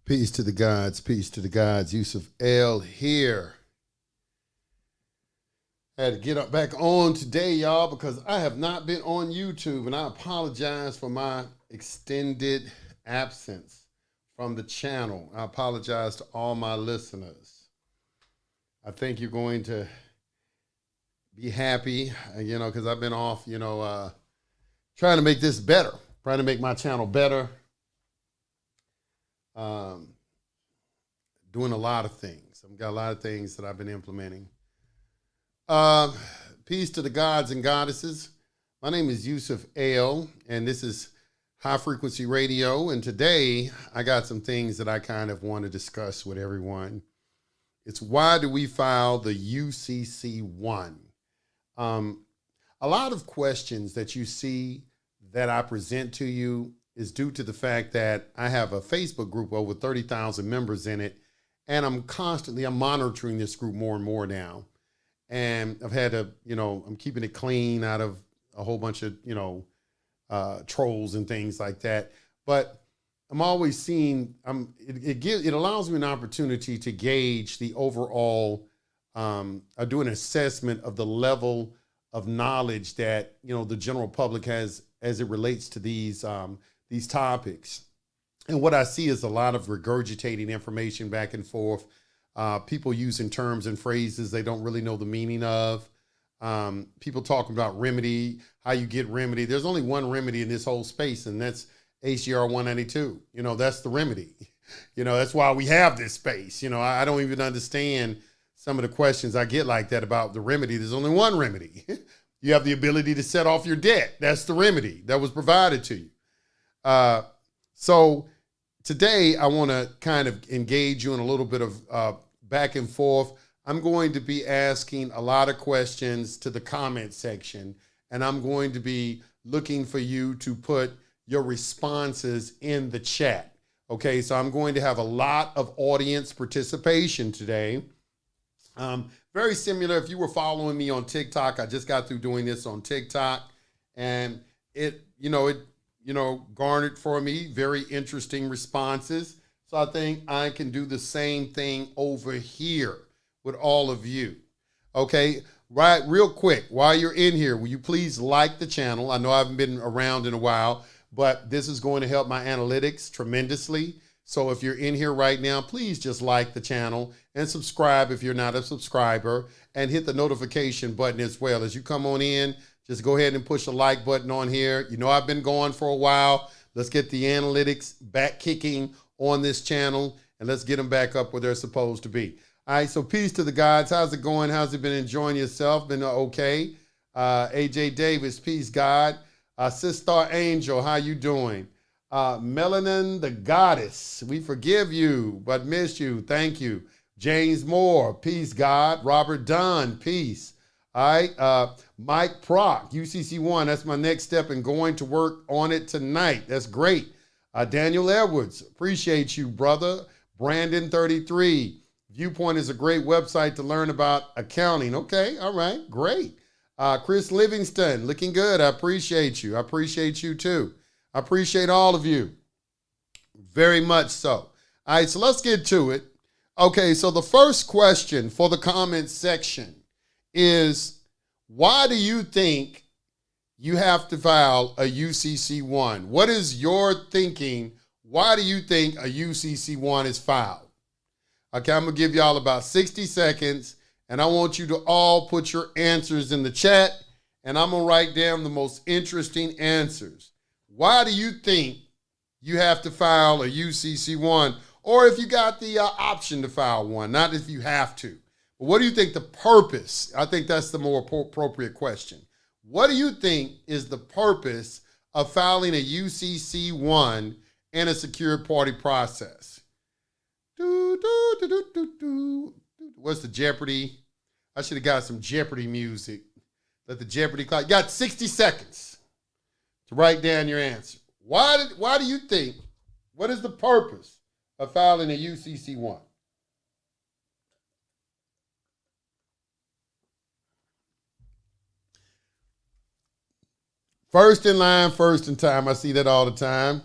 Peace to the gods, peace to the gods. Yusef L here. I had to get up back on today, y'all, because I have not been on YouTube, and I apologize for my extended absence from the channel. I apologize to all my listeners. I think you're going to be happy, because I've been off, trying to make this better, trying to make my channel better. Doing a lot of things. I've got a lot of things that I've been implementing. Peace to the gods and goddesses. My name is Yusef L, and this is High Frequency Radio. And today I got some things that I kind of want to discuss with everyone. It's why do we file the UCC1? A lot of questions that you see that I present to you is due to the fact that I have a Facebook group with over 30,000 members in it. And I'm monitoring this group more and more now. And I've had to, I'm keeping it clean out of a whole bunch of, trolls and things like that. But I'm always seeing, it allows me an opportunity to gauge the overall, I do an assessment of the level of knowledge that, the general public has as it relates to these topics. And what I see is a lot of regurgitating information back and forth. People using terms and phrases they don't really know the meaning of. People talking about remedy, how you get remedy. There's only one remedy in this whole space, and that's HGR 192. That's the remedy. That's why we have this space. I don't even understand some of the questions I get like that about the remedy. There's only one remedy. You have the ability to set off your debt. That's the remedy that was provided to you. So today I want to kind of engage you in a little bit of back and forth. I'm going to be asking a lot of questions to the comment section, and I'm going to be looking for you to put your responses in the chat. Okay, so I'm going to have a lot of audience participation today. Very similar, if you were following me on TikTok, I just got through doing this on TikTok, and it garnered for me very interesting responses. So I think I can do the same thing over here with all of you. Okay, right, real quick, while you're in here, will you please like the channel? I know I haven't been around in a while, but this is going to help my analytics tremendously. So if you're in here right now, please just like the channel and subscribe if you're not a subscriber, and hit the notification button as well. As you come on in, just go ahead and push the like button on here. I've been going for a while. Let's get the analytics back kicking on this channel, and let's get them back up where they're supposed to be. All right, so peace to the gods. How's it going? How's it been? Enjoying yourself? Been okay? AJ Davis, peace, God. Sister Angel, how you doing? Melanin the Goddess, we forgive you, but miss you. Thank you. James Moore, peace, God. Robert Dunn, peace. All right, Mike Proc, UCC1, that's my next step in going to work on it tonight. That's great. Daniel Edwards, appreciate you, brother. Brandon 33, Viewpoint is a great website to learn about accounting. Okay, all right, great. Chris Livingston, looking good. I appreciate you. I appreciate you too. I appreciate all of you. Very much so. All right, so let's get to it. Okay, so the first question for the comment section is, why do you think you have to file a UCC1? What is your thinking? Why do you think a UCC1 is filed? Okay, I'm going to give y'all about 60 seconds, and I want you to all put your answers in the chat, and I'm going to write down the most interesting answers. Why do you think you have to file a UCC1? Or if you got the option to file one, not if you have to. But what do you think the purpose? I think that's the more appropriate question. What do you think is the purpose of filing a UCC1 in a secured party process? What's the Jeopardy? I should have got some Jeopardy music. Let the Jeopardy clock. You got 60 seconds to write down your answer. Why do you think, what is the purpose of filing a UCC1? First in line, first in time. I see that all the time.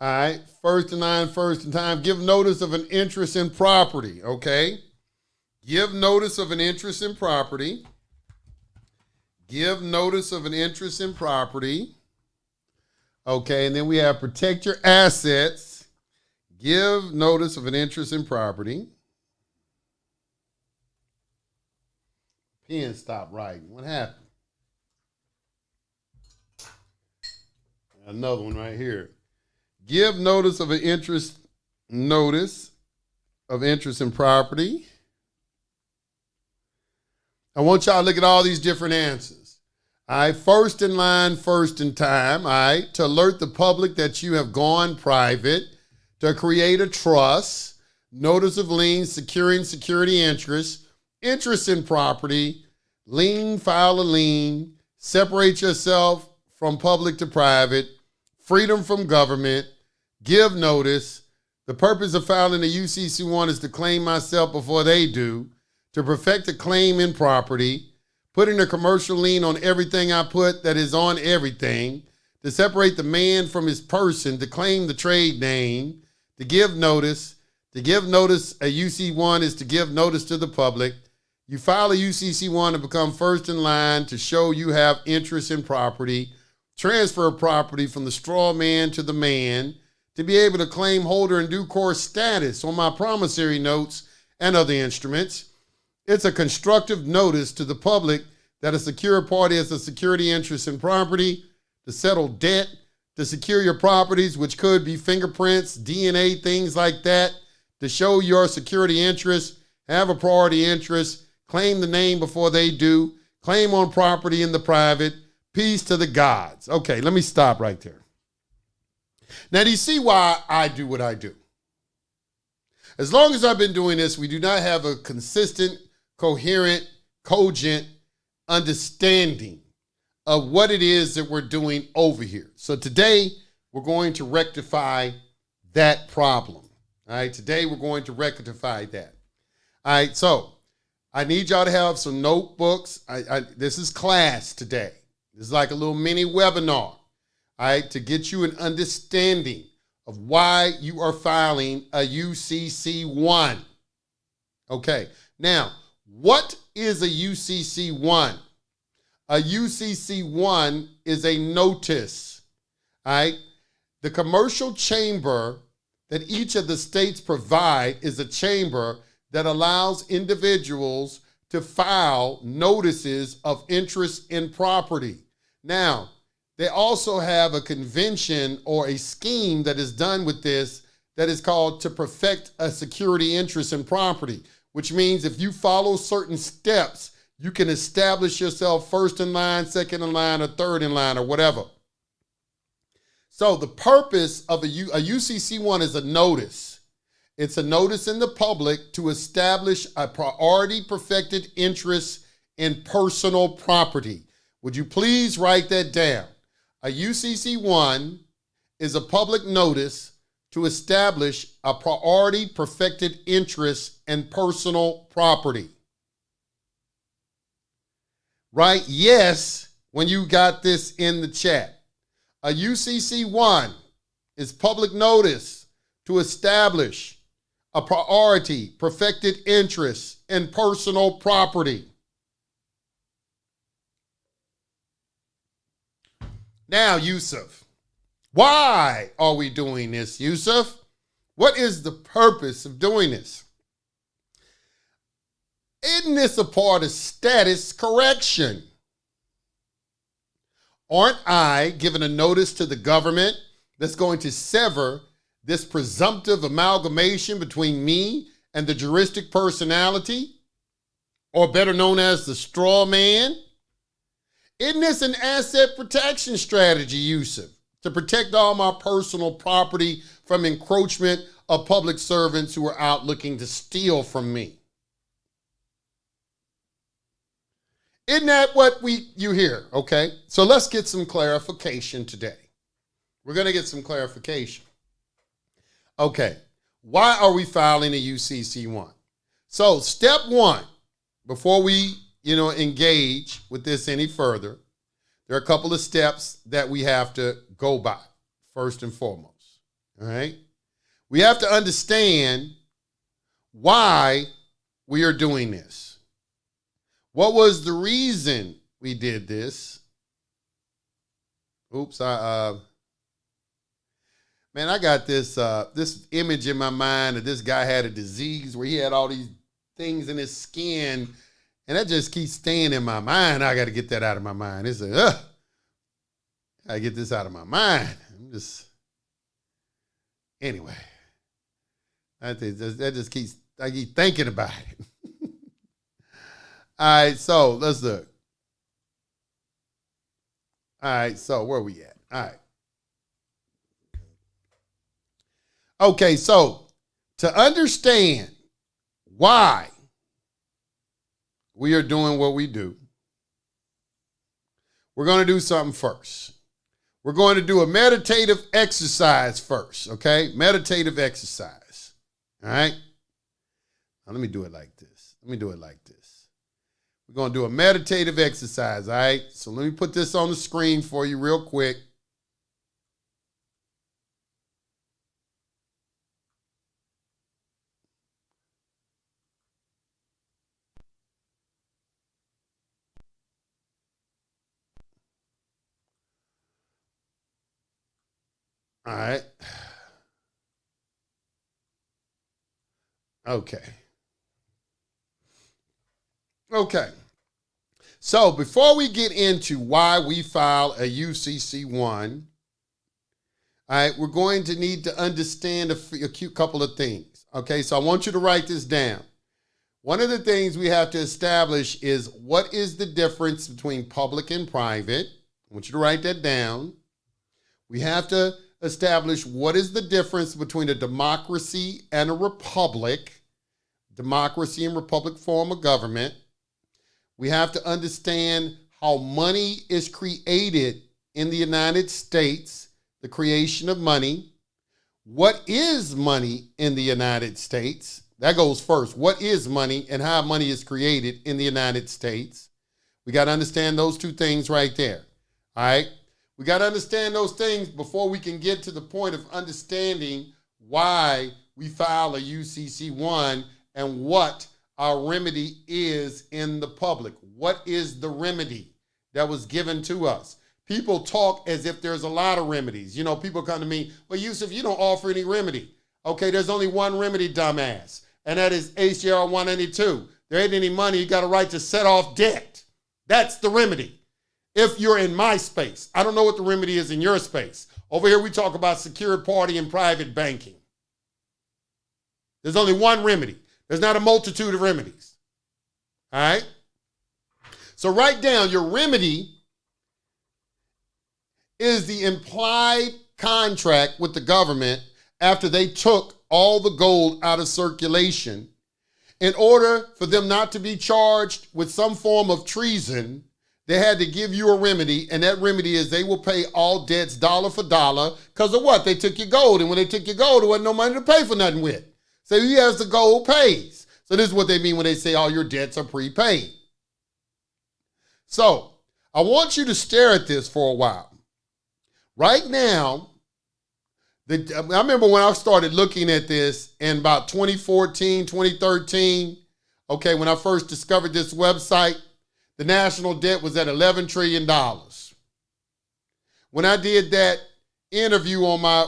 All right, first in line, first in time. Give notice of an interest in property, okay? Give notice of an interest in property. Give notice of an interest in property. Okay, and then we have protect your assets. Give notice of an interest in property. Pen stopped writing. What happened? Another one right here. Give notice of an interest, notice of interest in property. I want y'all to look at all these different answers. All right, first in line, first in time. All right, to alert the public that you have gone private, to create a trust, notice of liens, securing security interest, interest in property, lien, file a lien, separate yourself from public to private, freedom from government, give notice. The purpose of filing a UCC1 is to claim myself before they do, to perfect a claim in property, putting a commercial lien on everything I put that is on everything, to separate the man from his person, to claim the trade name, to give notice. To give notice, a UC1 is to give notice to the public. You file a UCC1 to become first in line to show you have interest in property, transfer property from the straw man to the man, to be able to claim holder in due course status on my promissory notes and other instruments. It's a constructive notice to the public that a secure party has a security interest in property, to settle debt, to secure your properties, which could be fingerprints, DNA, things like that, to show your security interest, have a priority interest, claim the name before they do, claim on property in the private, peace to the gods. Okay, let me stop right there. Now, do you see why I do what I do? As long as I've been doing this, we do not have a consistent, coherent, cogent understanding of what it is that we're doing over here. So today, we're going to rectify that problem. All right, today we're going to rectify that. All right, so I need y'all to have some notebooks. This is class today. This is like a little mini webinar, all right, to get you an understanding of why you are filing a UCC1. Okay, now, what is a UCC1? A UCC1 is a notice, all right? The commercial chamber that each of the states provide is a chamber that allows individuals to file notices of interest in property. Now, they also have a convention or a scheme that is done with this that is called to perfect a security interest in property, which means if you follow certain steps, you can establish yourself first in line, second in line, or third in line, or whatever. So the purpose of a UCC1 is a notice. It's a notice in the public to establish a priority perfected interest in personal property. Would you please write that down? A UCC1 is a public notice to establish a priority perfected interest in personal property. Right? Yes, when you got this in the chat. A UCC1 is public notice to establish a priority perfected interest in personal property. Now, Yusef, why are we doing this, Yusef? What is the purpose of doing this? Isn't this a part of status correction? Aren't I giving a notice to the government that's going to sever this presumptive amalgamation between me and the juristic personality, or better known as the straw man? Isn't this an asset protection strategy, Yusef, to protect all my personal property from encroachment of public servants who are out looking to steal from me? Isn't that what you hear? Okay, so let's get some clarification today. We're going to get some clarification. Okay, why are we filing a UCC1? So step one, before we engage with this any further, there are a couple of steps that we have to go by, first and foremost. All right. We have to understand why we are doing this. What was the reason we did this? Oops, man, I got this this image in my mind that this guy had a disease where he had all these things in his skin, and that just keeps staying in my mind. I got to get that out of my mind. It's like, I got to get this out of my mind. Anyway, I keep thinking about it. All right, so let's look. All right, so where are we at? All right. Okay, so to understand why we are doing what we do, we're going to do something first. We're going to do a meditative exercise first, okay? Meditative exercise, all right? Now, let me do it like this. We're going to do a meditative exercise, all right? So let me put this on the screen for you real quick. All right. Okay. So before we get into why we file a UCC1, all right, we're going to need to understand a couple of things. Okay, so I want you to write this down. One of the things we have to establish is what is the difference between public and private. I want you to write that down. We have to establish what is the difference between a democracy and a republic. Democracy and republic form of government. We have to understand how money is created in the United States, the creation of money. What is money in the United States? That goes first. What is money and how money is created in the United States? We got to understand those two things right there. All right? We got to understand those things before we can get to the point of understanding why we file a UCC1 and what our remedy is in the public. What is the remedy that was given to us? People talk as if there's a lot of remedies. You know, people come to me, well, Yusef, you don't offer any remedy. Okay, there's only one remedy, dumbass, and that is HJR 192. There ain't any money. You got a right to set off debt. That's the remedy. If you're in my space, I don't know what the remedy is in your space. Over here, we talk about secured party and private banking. There's only one remedy. There's not a multitude of remedies. All right? So write down your remedy is the implied contract with the government after they took all the gold out of circulation in order for them not to be charged with some form of treason. They had to give you a remedy, and that remedy is they will pay all debts dollar for dollar because of what? They took your gold, and when they took your gold, there wasn't no money to pay for nothing with. So he has the gold pays. So this is what they mean when they say all your debts are prepaid. So I want you to stare at this for a while. Right now, I remember when I started looking at this in about 2014, 2013, okay, when I first discovered this website, the national debt was at $11 trillion. When I did that interview on my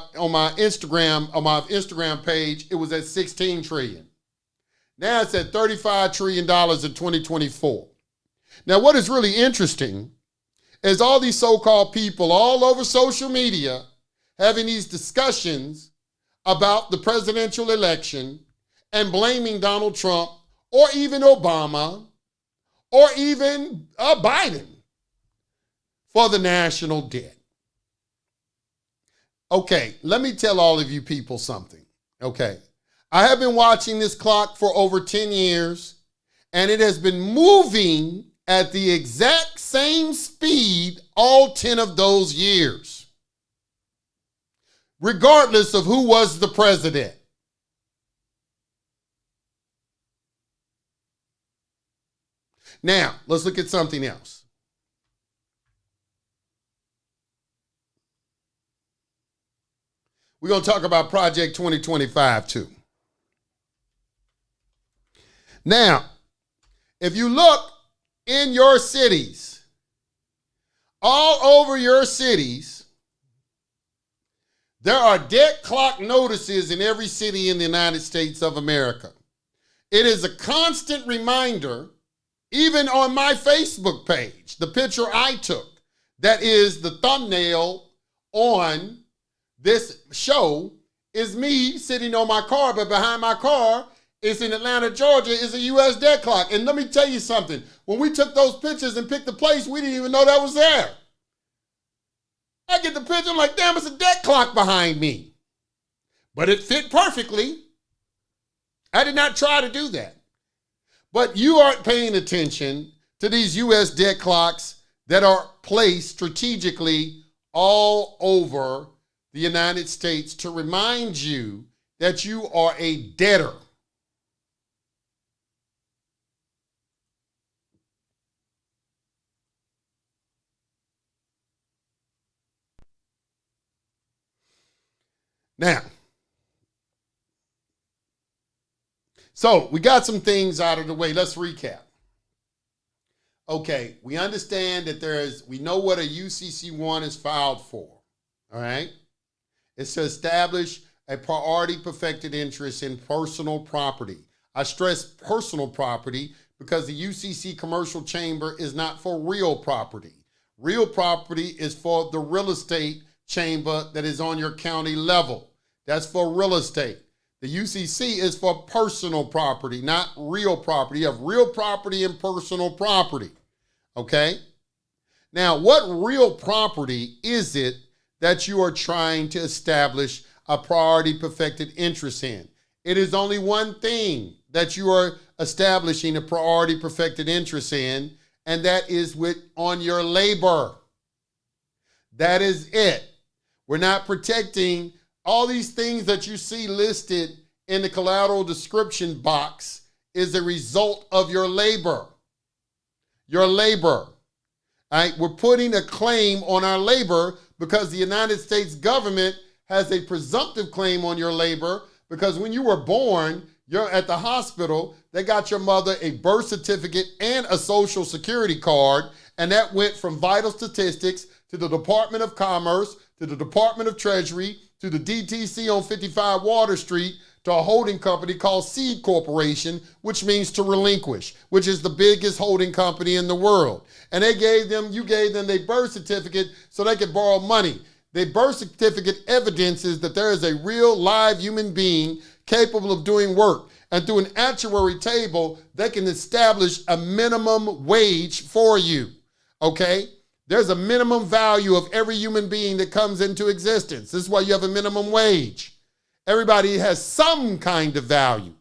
Instagram page, it was at 16 trillion. Now it's at $35 trillion in 2024. Now, what is really interesting is all these so-called people all over social media having these discussions about the presidential election and blaming Donald Trump or even Obama or even Biden for the national debt. Okay, let me tell all of you people something, okay? I have been watching this clock for over 10 years, and it has been moving at the exact same speed all 10 of those years, regardless of who was the president. Now, let's look at something else. We're going to talk about Project 2025 too. Now, if you look in your cities, all over your cities, there are debt clock notices in every city in the United States of America. It is a constant reminder, even on my Facebook page, the picture I took, that is the thumbnail on this show is me sitting on my car, but behind my car is in Atlanta, Georgia, is a U.S. debt clock. And let me tell you something. When we took those pictures and picked the place, we didn't even know that was there. I get the picture, I'm like, damn, it's a debt clock behind me. But it fit perfectly. I did not try to do that. But you aren't paying attention to these U.S. debt clocks that are placed strategically all over the United States to remind you that you are a debtor. Now, so we got some things out of the way. Let's recap. Okay, we understand that we know what a UCC1 is filed for, all right? It's to establish a priority perfected interest in personal property. I stress personal property because the UCC commercial chamber is not for real property. Real property is for the real estate chamber that is on your county level. That's for real estate. The UCC is for personal property, not real property. You have real property and personal property, okay? Now, what real property is it that you are trying to establish a priority perfected interest in? It is only one thing that you are establishing a priority perfected interest in, and that is on your labor. That is it. We're not protecting all these things that you see listed in the collateral description box is a result of your labor. Your labor. All right? We're putting a claim on our labor because the United States government has a presumptive claim on your labor because when you were born, you're at the hospital, they got your mother a birth certificate and a social security card, and that went from vital statistics to the Department of Commerce, to the Department of Treasury, to the DTC on 55 Water Street, to a holding company called Seed Corporation, which means to relinquish, which is the biggest holding company in the world. And you gave them their birth certificate so they could borrow money. Their birth certificate evidences that there is a real live human being capable of doing work. And through an actuary table, they can establish a minimum wage for you, okay? There's a minimum value of every human being that comes into existence. This is why you have a minimum wage. Everybody has some kind of value,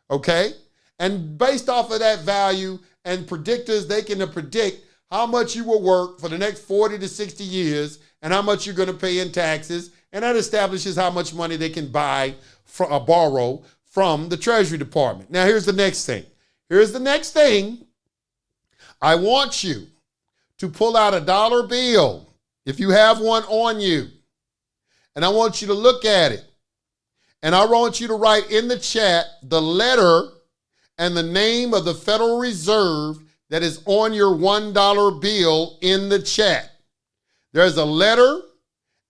okay? And based off of that value and predictors, they can predict how much you will work for the next 40 to 60 years and how much you're going to pay in taxes, and that establishes how much money they can borrow from the Treasury Department. Now, here's the next thing. I want you to pull out a dollar bill, if you have one on you, and I want you to look at it. And I want you to write in the chat the letter and the name of the Federal Reserve that is on your $1 bill in the chat. There's a letter,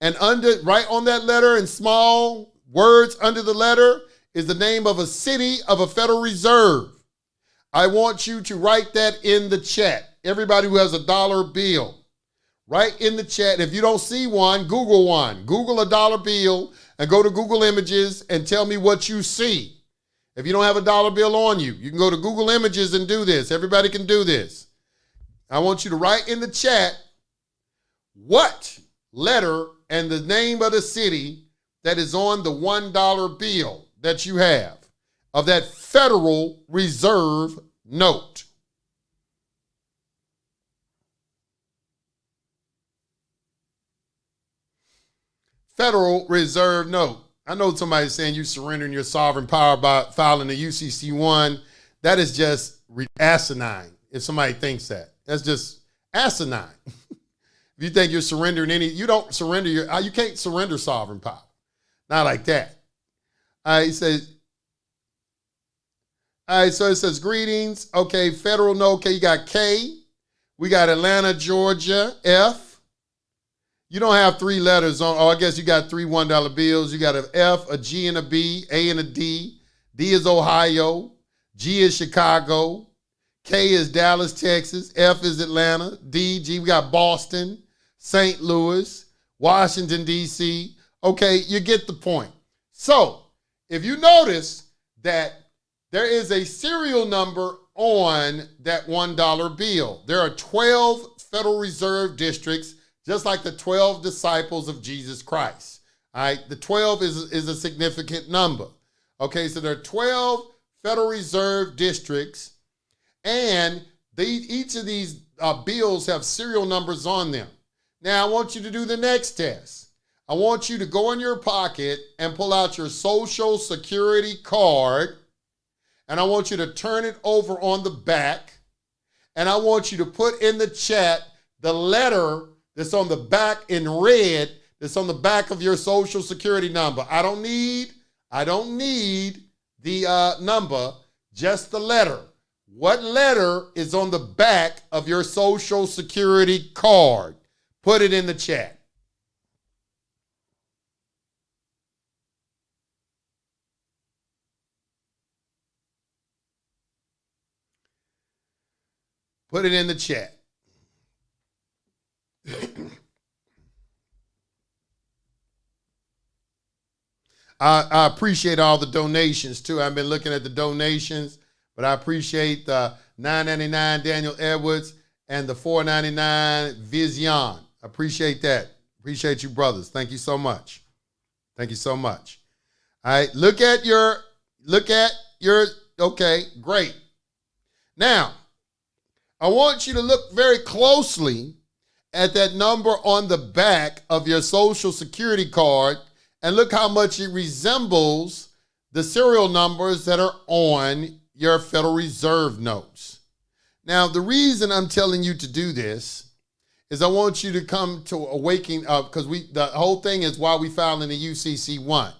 and right on that letter in small words under the letter is the name of a city of a Federal Reserve. I want you to write that in the chat. Everybody who has a dollar bill, write in the chat. If you don't see one, Google one. Google a dollar bill and go to Google Images and tell me what you see. If you don't have a dollar bill on you, you can go to Google Images and do this. Everybody can do this. I want you to write in the chat what letter and the name of the city that is on the $1 bill that you have of that Federal Reserve note. Federal Reserve note. I know somebody's saying you're surrendering your sovereign power by filing a UCC1. That is just asinine if somebody thinks that. That's just asinine. If you think you're surrendering you don't surrender you can't surrender sovereign power. Not like that. All right, so it says greetings. Okay, federal no. Okay, you got K. We got Atlanta, Georgia, F. You don't have three letters on, I guess you got three $1 bills. You got an F, a G, and a B, A and a D. D is Ohio. G is Chicago. K is Dallas, Texas. F is Atlanta. D, G, we got Boston, St. Louis, Washington, D.C. Okay, you get the point. So, if you notice that there is a serial number on that $1 bill. There are 12 Federal Reserve districts, just like the 12 disciples of Jesus Christ. All right, the 12 is a significant number. Okay, so there are 12 Federal Reserve districts, and each of these bills have serial numbers on them. Now, I want you to do the next test. I want you to go in your pocket and pull out your Social Security card, and I want you to turn it over on the back, and I want you to put in the chat the letter that's on the back in red, that's on the back of your Social Security number. I don't need the number, just the letter. What letter is on the back of your Social Security card? Put it in the chat. Put it in the chat. I appreciate all the donations too. I've been looking at the donations, but I appreciate the $9.99 Daniel Edwards and the $4.99 Vision. I appreciate that. Appreciate you, brothers. Thank you so much. Thank you so much. All right, look at your, okay, great. Now, I want you to look very closely at that number on the back of your Social Security card and look how much it resembles the serial numbers that are on your Federal Reserve notes. Now, the reason I'm telling you to do this is I want you to come to a waking up, because the whole thing is why we filed in the UCC1.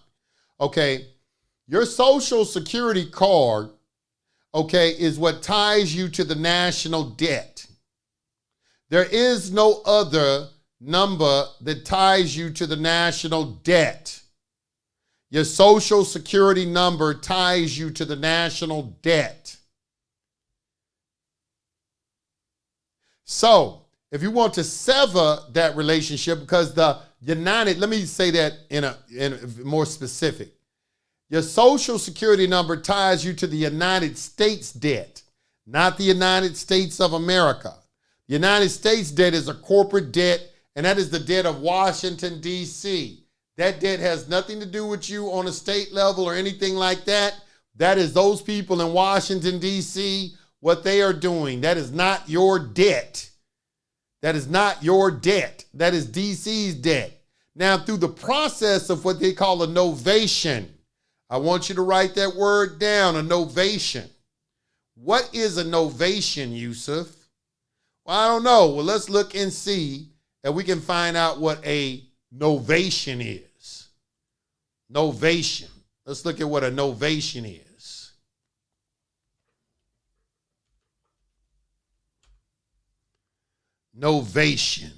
Okay, your Social Security card, okay, is what ties you to the national debt. There is no other number that ties you to the national debt. Your Social Security number ties you to the national debt. So, if you want to sever that relationship, because the United, let me say that in a more specific. Your Social Security number ties you to the United States debt, not the United States of America. The United States debt is a corporate debt, and that is the debt of Washington, D.C. That debt has nothing to do with you on a state level or anything like that. That is those people in Washington, D.C., what they are doing. That is not your debt. That is not your debt. That is D.C.'s debt. Now, through the process of what they call a novation, I want you to write that word down, a novation. What is a novation, Yusef? Well, I don't know. Well, let's look and see if we can find out what a novation is. Novation. Let's look at what a novation is. Novation.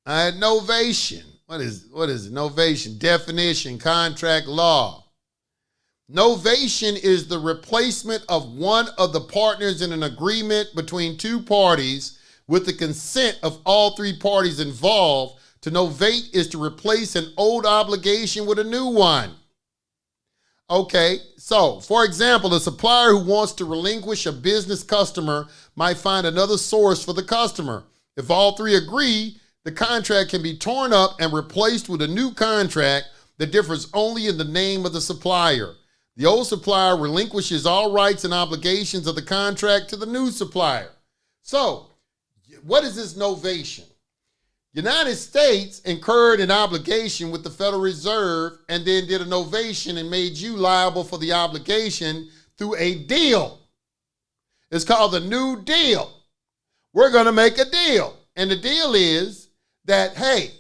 Novation. What is it? Novation. Definition, contract law. Novation is the replacement of one of the partners in an agreement between two parties with the consent of all three parties involved. To novate is to replace an old obligation with a new one. Okay, so for example, a supplier who wants to relinquish a business customer might find another source for the customer. If all three agree, the contract can be torn up and replaced with a new contract that differs only in the name of the supplier. The old supplier relinquishes all rights and obligations of the contract to the new supplier. So, what is this novation? United States incurred an obligation with the Federal Reserve and then did a novation and made you liable for the obligation through a deal. It's called the New Deal. we're going to make a deal. And the deal is that, hey,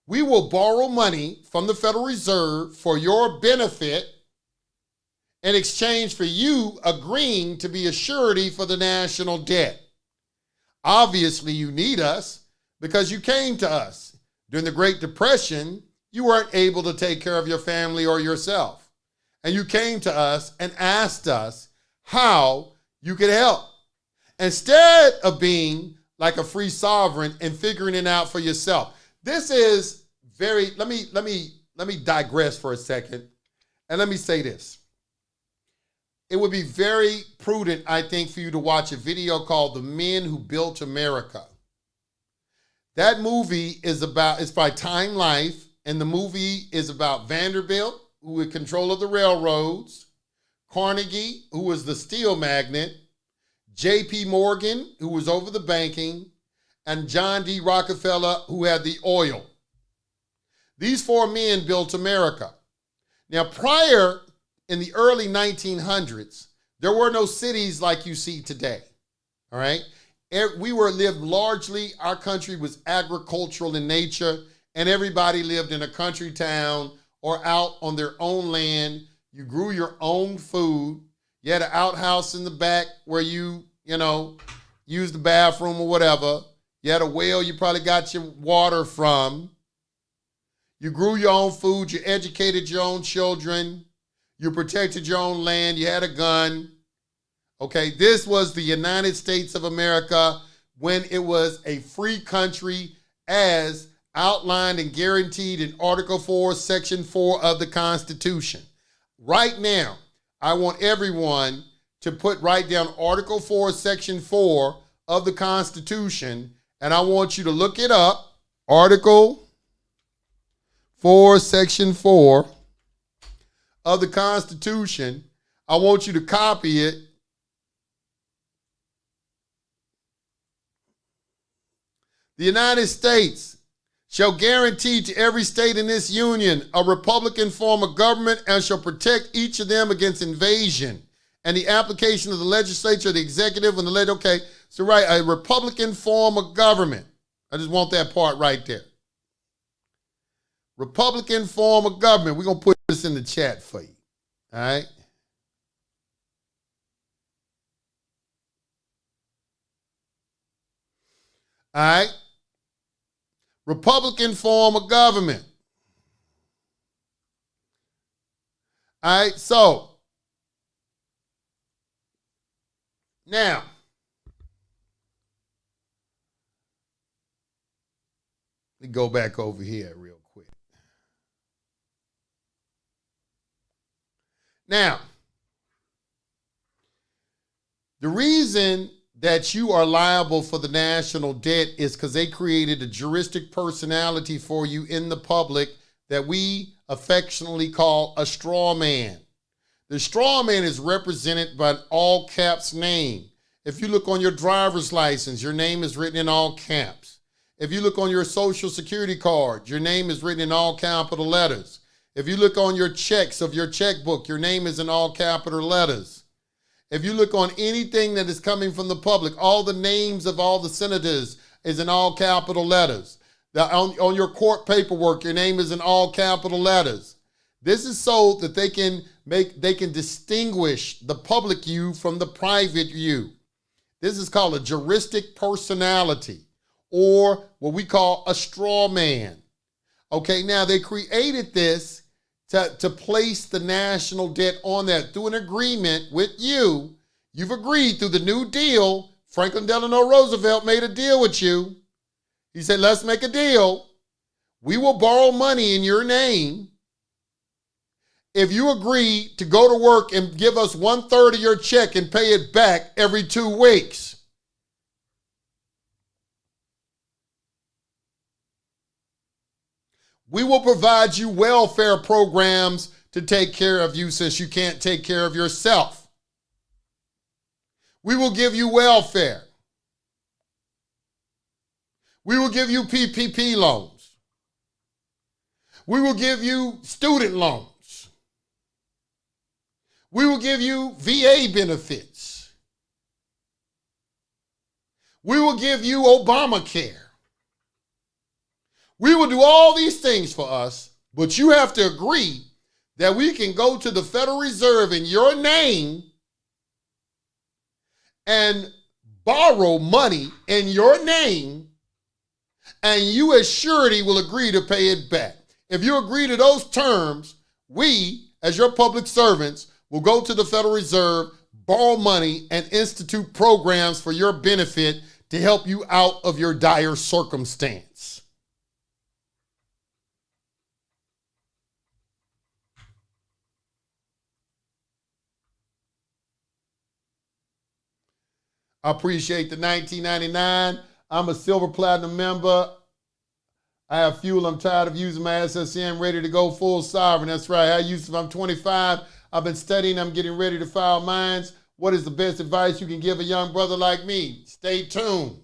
we will borrow money from the Federal Reserve for your benefit in exchange for you agreeing to be a surety for the national debt. Obviously, you need us because you came to us. During the Great Depression, you weren't able to take care of your family or yourself. And you came to us and asked us how you could help. Instead of being like a free sovereign and figuring it out for yourself. This is very, let me digress for a second and let me say this. It would be very prudent, I think, for you to watch a video called The Men Who Built America. That movie is by Time Life, and the movie is about Vanderbilt, who had control of the railroads, Carnegie, who was the steel magnate, J.P. Morgan, who was over the banking, and John D. Rockefeller, who had the oil. These four men built America. Now, prior in the early 1900s, there were no cities like you see today, all right? We lived largely, our country was agricultural in nature, and everybody lived in a country town or out on their own land. You grew your own food. You had an outhouse in the back where you used the bathroom or whatever. You had a well you probably got your water from. You grew your own food. You educated your own children. You protected your own land. You had a gun. Okay, this was the United States of America when it was a free country as outlined and guaranteed in Article 4, Section 4 of the Constitution. Right now, I want everyone to write down Article 4, Section 4 of the Constitution, and I want you to look it up. Article 4, Section 4 of the Constitution. I want you to copy it. The United States shall guarantee to every state in this union a republican form of government and shall protect each of them against invasion and the application of the legislature, the executive, and the legislature. Okay, so right, a republican form of government. I just want that part right there. Republican form of government. We're going to put this in the chat for you. All right? All right? Republican form of government. All right, so now, let me go back over here real quick. Now, the reason that you are liable for the national debt is because they created a juristic personality for you in the public that we affectionately call a straw man. The straw man is represented by an all caps name. If you look on your driver's license, your name is written in all caps. If you look on your social security card, your name is written in all capital letters. If you look on your checks of your checkbook, your name is in all capital letters. If you look on anything that is coming from the public, all the names of all the senators is in all capital letters. On your court paperwork, your name is in all capital letters. This is so that they can distinguish the public you from the private you. This is called a juristic personality, or what we call a straw man. Okay, now they created this to place the national debt on that through an agreement with you. You've agreed through the New Deal. Franklin Delano Roosevelt made a deal with you. He said, let's make a deal. We will borrow money in your name if you agree to go to work and give us 1/3 of your check and pay it back every 2 weeks. We will provide you welfare programs to take care of you since you can't take care of yourself. We will give you welfare. We will give you PPP loans. We will give you student loans. We will give you VA benefits. We will give you Obamacare. We will do all these things for us, but you have to agree that we can go to the Federal Reserve in your name and borrow money in your name, and you as surety will agree to pay it back. If you agree to those terms, we, as your public servants, will go to the Federal Reserve, borrow money, and institute programs for your benefit to help you out of your dire circumstance. I appreciate the $19.99. I'm a silver platinum member. I have fuel. I'm tired of using my SSN. Ready to go full sovereign. That's right. Hi, Yusef. I'm 25. I've been studying. I'm getting ready to file mines. What is the best advice you can give a young brother like me? Stay tuned.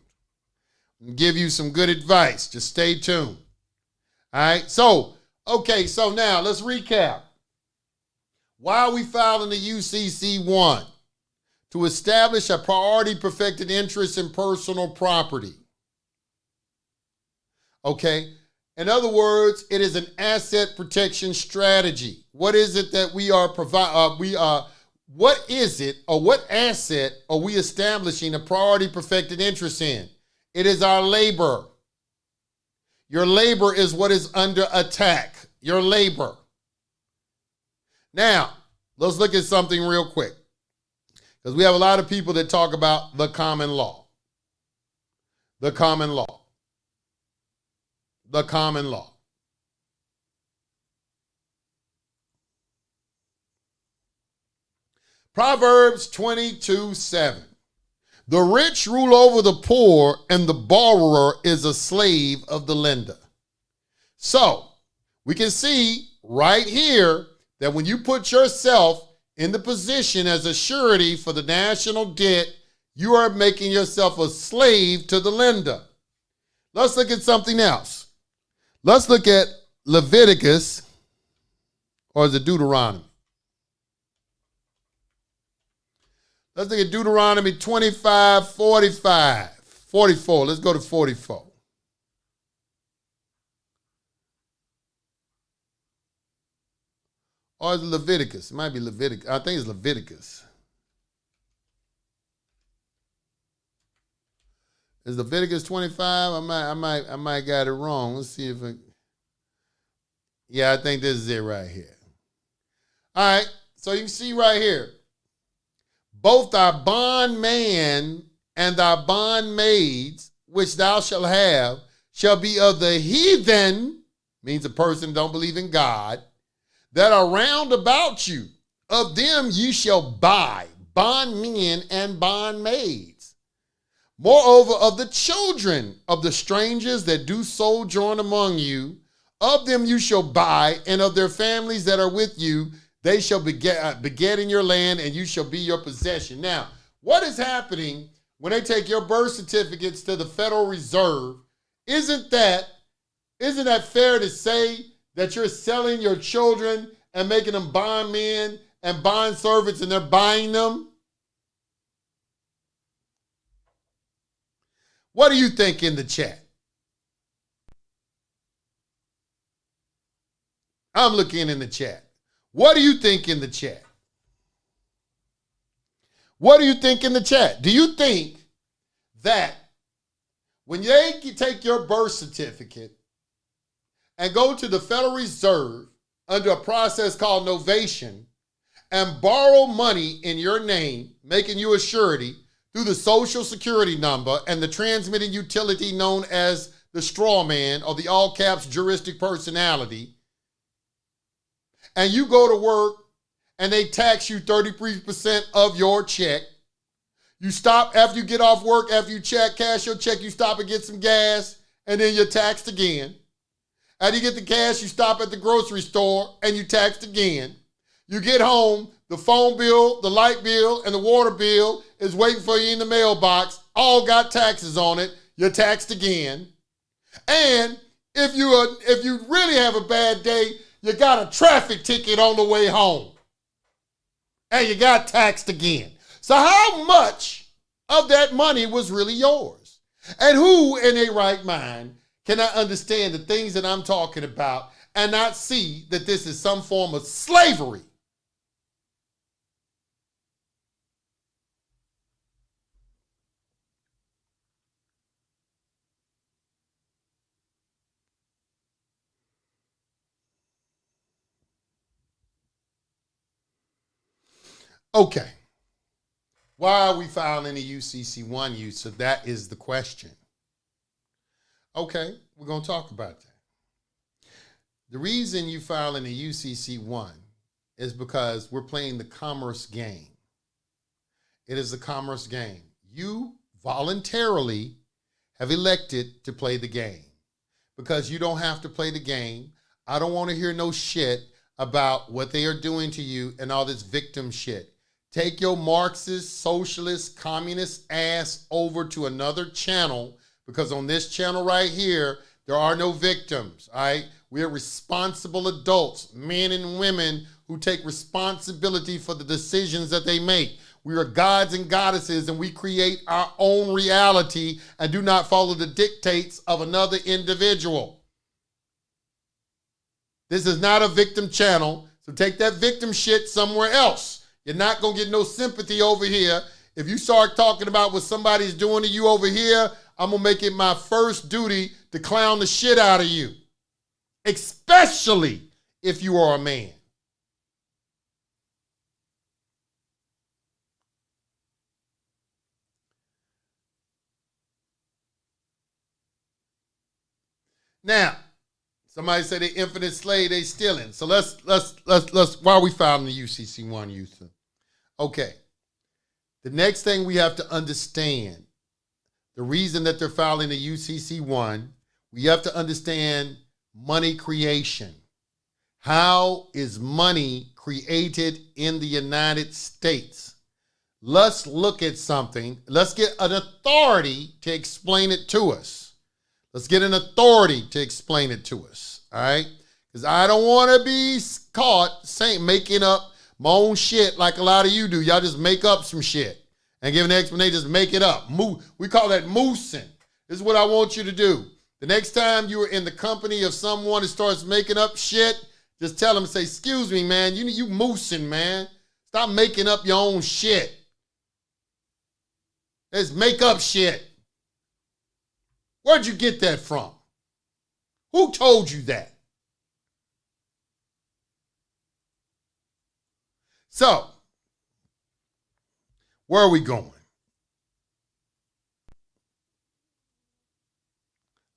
I'll give you some good advice. Just stay tuned. All right. So now let's recap. Why are we filing the UCC 1? To establish a priority perfected interest in personal property. Okay. In other words, it is an asset protection strategy. What is it that we are what is it or what asset are we establishing a priority perfected interest in? It is our labor. Your labor is what is under attack. Your labor. Now, let's look at something real quick. Because we have a lot of people that talk about the common law. The common law. The common law. Proverbs 22:7. The rich rule over the poor, and the borrower is a slave of the lender. So, we can see right here that when you put yourself in the position as a surety for the national debt, you are making yourself a slave to the lender. Let's look at something else. Let's look at Leviticus, or is it Deuteronomy? Let's look at Deuteronomy 25, 45, 44. Let's go to 44. Or is it Leviticus? It might be Leviticus. I think it's Leviticus. Is Leviticus 25? I might got it wrong. Let's see if yeah, I think this is it right here. All right, so you can see right here. Both thy bondman and thy bondmaids, which thou shalt have, shall be of the heathen, means a person don't believe in God, that are round about you. Of them you shall buy bondmen and bondmaids. Moreover, of the children of the strangers that do sojourn among you, of them you shall buy, and of their families that are with you, they shall beget in your land, and you shall be your possession. Now, what is happening when they take your birth certificates to the Federal Reserve? Isn't that fair to say that you're selling your children and making them bondmen and bond servants, and they're buying them? What do you think in the chat? I'm looking in the chat. What do you think in the chat? What do you think in the chat? Do you think that when they take your birth certificate and go to the Federal Reserve under a process called Novation and borrow money in your name, making you a surety through the Social Security number and the transmitting utility known as the straw man or the all caps juristic personality, and you go to work and they tax you 33% of your check, you stop after you get off work, after you cash your check, you stop and get some gas, and then you're taxed again. After you get the cash, you stop at the grocery store and you taxed again. You get home, the phone bill, the light bill, and the water bill is waiting for you in the mailbox. All got taxes on it. You're taxed again. And if you really have a bad day, you got a traffic ticket on the way home. And you got taxed again. So how much of that money was really yours? And who in a right mind cannot understand the things that I'm talking about and not see that this is some form of slavery? Okay. Why are we filing a UCC1 use? So that is the question. Okay, we're going to talk about that. The reason you filing a UCC1 is because we're playing the commerce game. It is a commerce game. You voluntarily have elected to play the game because you don't have to play the game. I don't want to hear no shit about what they are doing to you and all this victim shit. Take your Marxist, socialist, communist ass over to another channel, because on this channel right here, there are no victims, all right? We are responsible adults, men and women who take responsibility for the decisions that they make. We are gods and goddesses, and we create our own reality and do not follow the dictates of another individual. This is not a victim channel, so take that victim shit somewhere else. You're not going to get no sympathy over here. If you start talking about what somebody's doing to you over here, I'm going to make it my first duty to clown the shit out of you, especially if you are a man. Now, somebody said they infinite slave, they stealing. So let's why are we filing the UCC1 Yusef? Okay. The next thing we have to understand, the reason that they're filing the UCC1, we have to understand money creation. How is money created in the United States? Let's look at something. Let's get an authority to explain it to us. Let's get an authority to explain it to us, all right? Because I don't want to be caught making up my own shit like a lot of you do. Y'all just make up some shit and give an explanation, just make it up. We call that moosing. This is what I want you to do. The next time you are in the company of someone who starts making up shit, just tell them, say, excuse me, man, you moosing, man. Stop making up your own shit. Let's make up shit. Where'd you get that from? Who told you that? So, where are we going?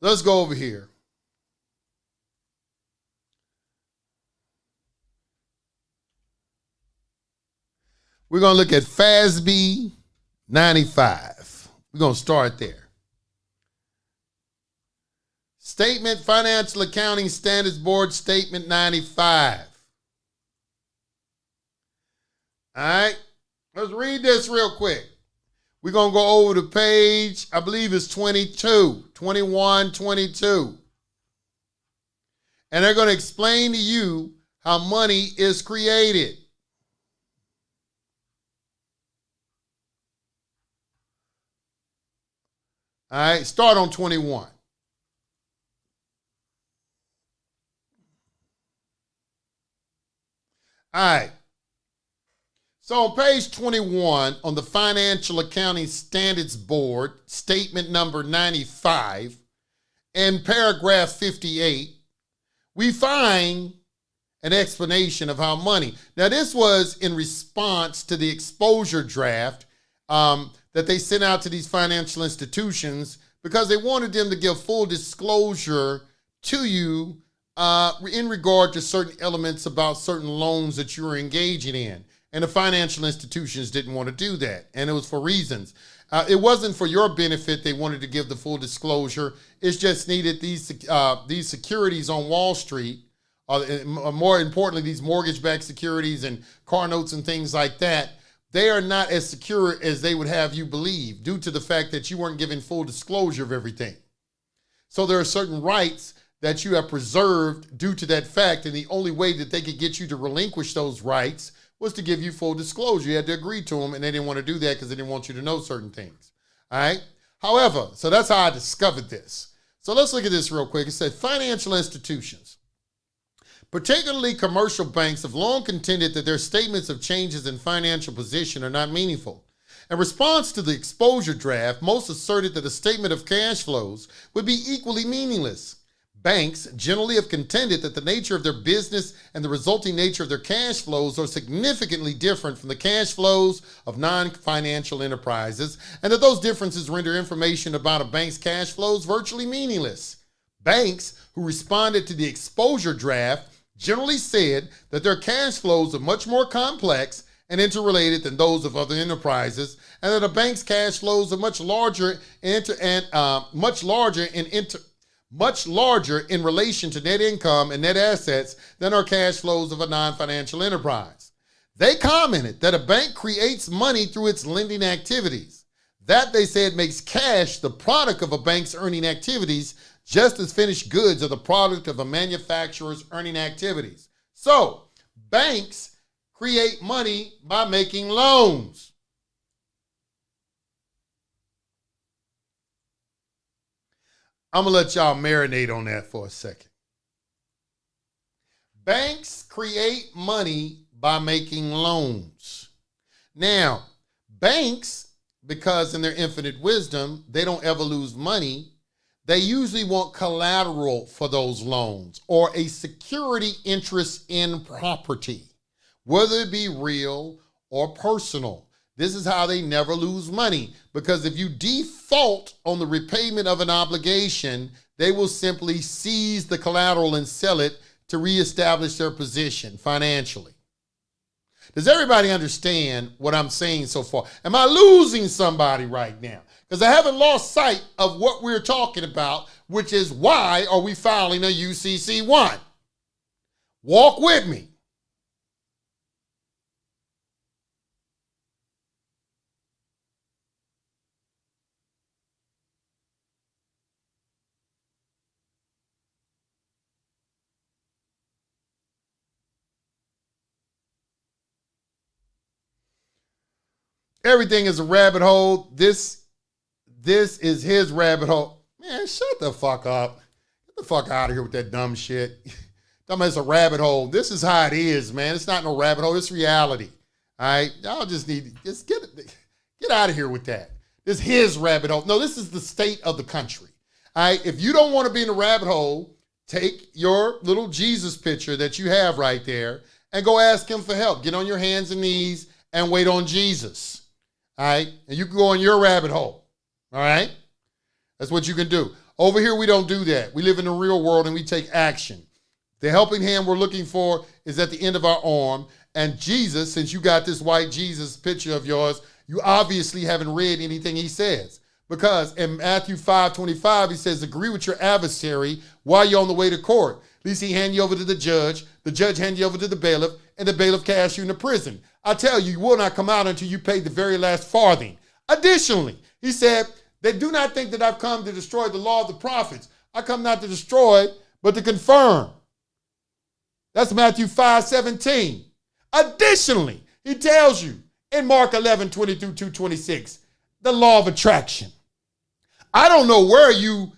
Let's go over here. We're going to look at FASB 95. We're going to start there. Statement Financial Accounting Standards Board Statement 95. All right, let's read this real quick. We're going to go over to page, I believe it's 22, 21, 22. And they're going to explain to you how money is created. All right, start on 21. All right. So on page 21 on the Financial Accounting Standards Board, statement number 95, in paragraph 58, we find an explanation of how money. Now this was in response to the exposure draft that they sent out to these financial institutions because they wanted them to give full disclosure to you in regard to certain elements about certain loans that you were engaging in. And the financial institutions didn't want to do that. And it was for reasons. It wasn't for your benefit they wanted to give the full disclosure. It's just needed these securities on Wall Street, more importantly, these mortgage-backed securities and car notes and things like that, they are not as secure as they would have you believe due to the fact that you weren't given full disclosure of everything. So there are certain rights that you have preserved due to that fact, and the only way that they could get you to relinquish those rights was to give you full disclosure. You had to agree to them, and they didn't want to do that because they didn't want you to know certain things. All right? However, so that's how I discovered this. So let's look at this real quick. It said financial institutions, particularly commercial banks, have long contended that their statements of changes in financial position are not meaningful. In response to the exposure draft, most asserted that a statement of cash flows would be equally meaningless. Banks generally have contended that the nature of their business and the resulting nature of their cash flows are significantly different from the cash flows of non-financial enterprises, and that those differences render information about a bank's cash flows virtually meaningless. Banks who responded to the exposure draft generally said that their cash flows are much more complex and interrelated than those of other enterprises, and that a bank's cash flows are much larger in relation to net income and net assets than are cash flows of a non-financial enterprise. They commented that a bank creates money through its lending activities. That, they said, makes cash the product of a bank's earning activities, just as finished goods are the product of a manufacturer's earning activities. So, banks create money by making loans. I'm going to let y'all marinate on that for a second. Banks create money by making loans. Now, banks, because in their infinite wisdom, they don't ever lose money, they usually want collateral for those loans or a security interest in property, whether it be real or personal. This is how they never lose money, because if you default on the repayment of an obligation, they will simply seize the collateral and sell it to reestablish their position financially. Does everybody understand what I'm saying so far? Am I losing somebody right now? Because I haven't lost sight of what we're talking about, which is why are we filing a UCC 1? Walk with me. Everything is a rabbit hole. This is his rabbit hole. Man, shut the fuck up. Get the fuck out of here with that dumb shit. Dumb as a rabbit hole. This is how it is, man. It's not no rabbit hole. It's reality. All right? Y'all just need to just get out of here with that. This is his rabbit hole. No, this is the state of the country. All right? If you don't want to be in a rabbit hole, take your little Jesus picture that you have right there and go ask him for help. Get on your hands and knees and wait on Jesus. All right? And you can go in your rabbit hole. All right? That's what you can do. Over here, we don't do that. We live in the real world and we take action. The helping hand we're looking for is at the end of our arm. And Jesus, since you got this white Jesus picture of yours, you obviously haven't read anything he says. Because in Matthew 5:25, he says, agree with your adversary while you're on the way to court. At least he hand you over to the judge hand you over to the bailiff, and the bailiff casts you into prison. I tell you, you will not come out until you pay the very last farthing. Additionally, he said, they do not think that I've come to destroy the law of the prophets. I come not to destroy, but to confirm. That's Matthew 5:17. Additionally, he tells you in Mark 11:20-26, the law of attraction. I don't know where you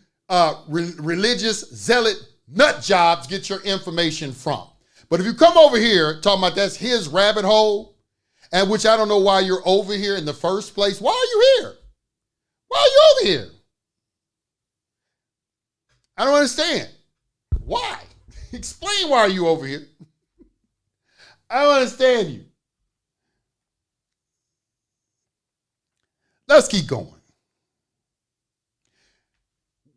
religious zealot nut jobs get your information from. But if you come over here talking about that's his rabbit hole, and which I don't know why you're over here in the first place. Why are you here? Why are you over here? I don't understand. Why? Explain why are you over here. I don't understand you. Let's keep going.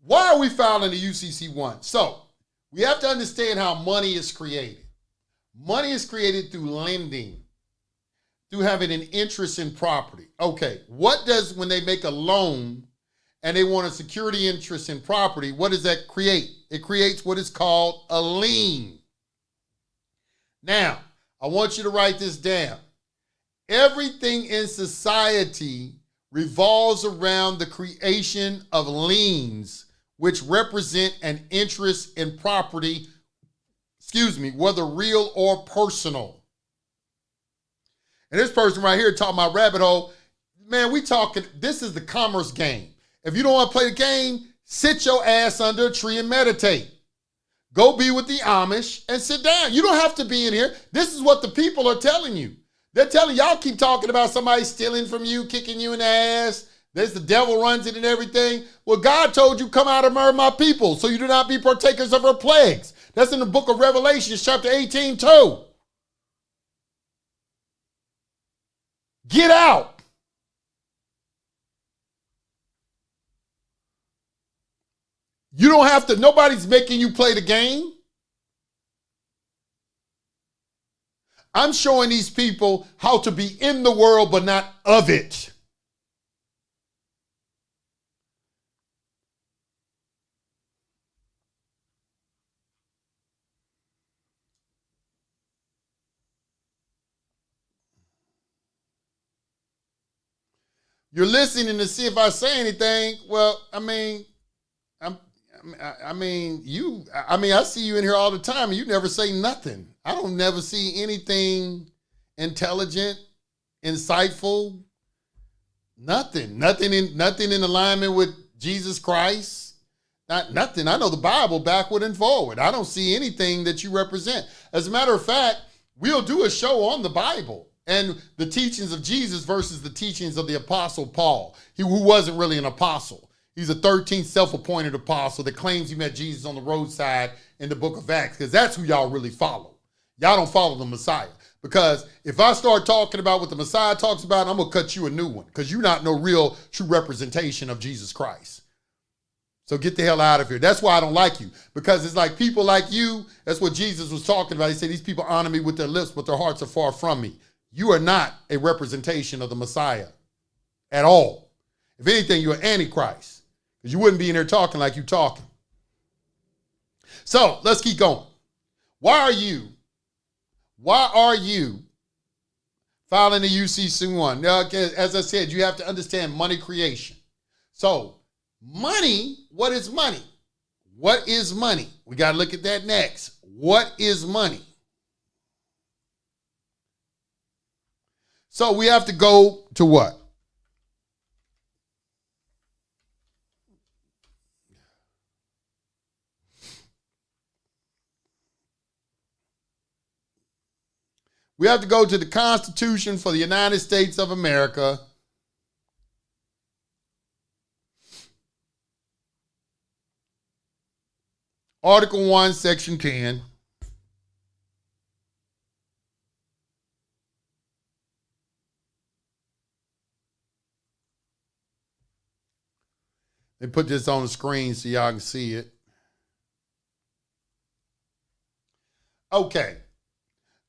Why are we filing the UCC 1? So we have to understand how money is created. Money is created through lending, through having an interest in property. Okay, what does, when they make a loan and they want a security interest in property, what does that create? It creates what is called a lien. Now, I want you to write this down. Everything in society revolves around the creation of liens, which represent an interest in property, whether real or personal. And this person right here talking about rabbit hole, man, we talking, this is the commerce game. If you don't want to play the game, sit your ass under a tree and meditate. Go be with the Amish and sit down. You don't have to be in here. This is what the people are telling you. They're telling y'all keep talking about somebody stealing from you, kicking you in the ass. There's the devil runs it and everything. Well, God told you, come out and murder my people so you do not be partakers of her plagues. That's in the book of Revelation, chapter 18, too. Get out. You don't have to, nobody's making you play the game. I'm showing these people how to be in the world, but not of it. You're listening to see if I say anything. Well, I see you in here all the time and you never say nothing. I don't never see anything intelligent, insightful, nothing in alignment with Jesus Christ. Nothing. I know the Bible backward and forward. I don't see anything that you represent. As a matter of fact, we'll do a show on the Bible and the teachings of Jesus versus the teachings of the Apostle Paul, who wasn't really an apostle. He's a 13th self-appointed apostle that claims he met Jesus on the roadside in the book of Acts, because that's who y'all really follow. Y'all don't follow the Messiah. Because if I start talking about what the Messiah talks about, I'm going to cut you a new one, because you're not no real true representation of Jesus Christ. So get the hell out of here. That's why I don't like you, because it's like people like you. That's what Jesus was talking about. He said, these people honor me with their lips, but their hearts are far from me. You are not a representation of the Messiah at all. If anything, you're Antichrist, because you wouldn't be in there talking like you're talking. So let's keep going. Why are you filing a UCC suit 1? Now, as I said, you have to understand money creation. So money, what is money? What is money? We got to look at that next. What is money? So we have to go to what? We have to go to the Constitution for the United States of America. Article 1, Section 10. They put this on the screen so y'all can see it. Okay.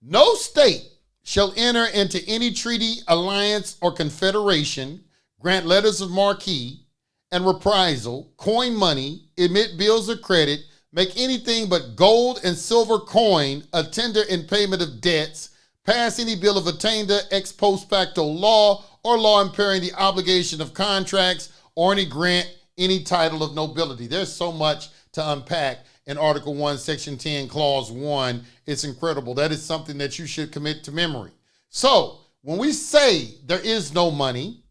No state shall enter into any treaty, alliance, or confederation, grant letters of marque and reprisal, coin money, emit bills of credit, make anything but gold and silver coin a tender in payment of debts, pass any bill of attainder, ex post facto law, or law impairing the obligation of contracts, or any grant any title of nobility. There's so much to unpack in Article 1, Section 10, Clause 1. It's incredible. That is something that you should commit to memory. So when we say there is no money,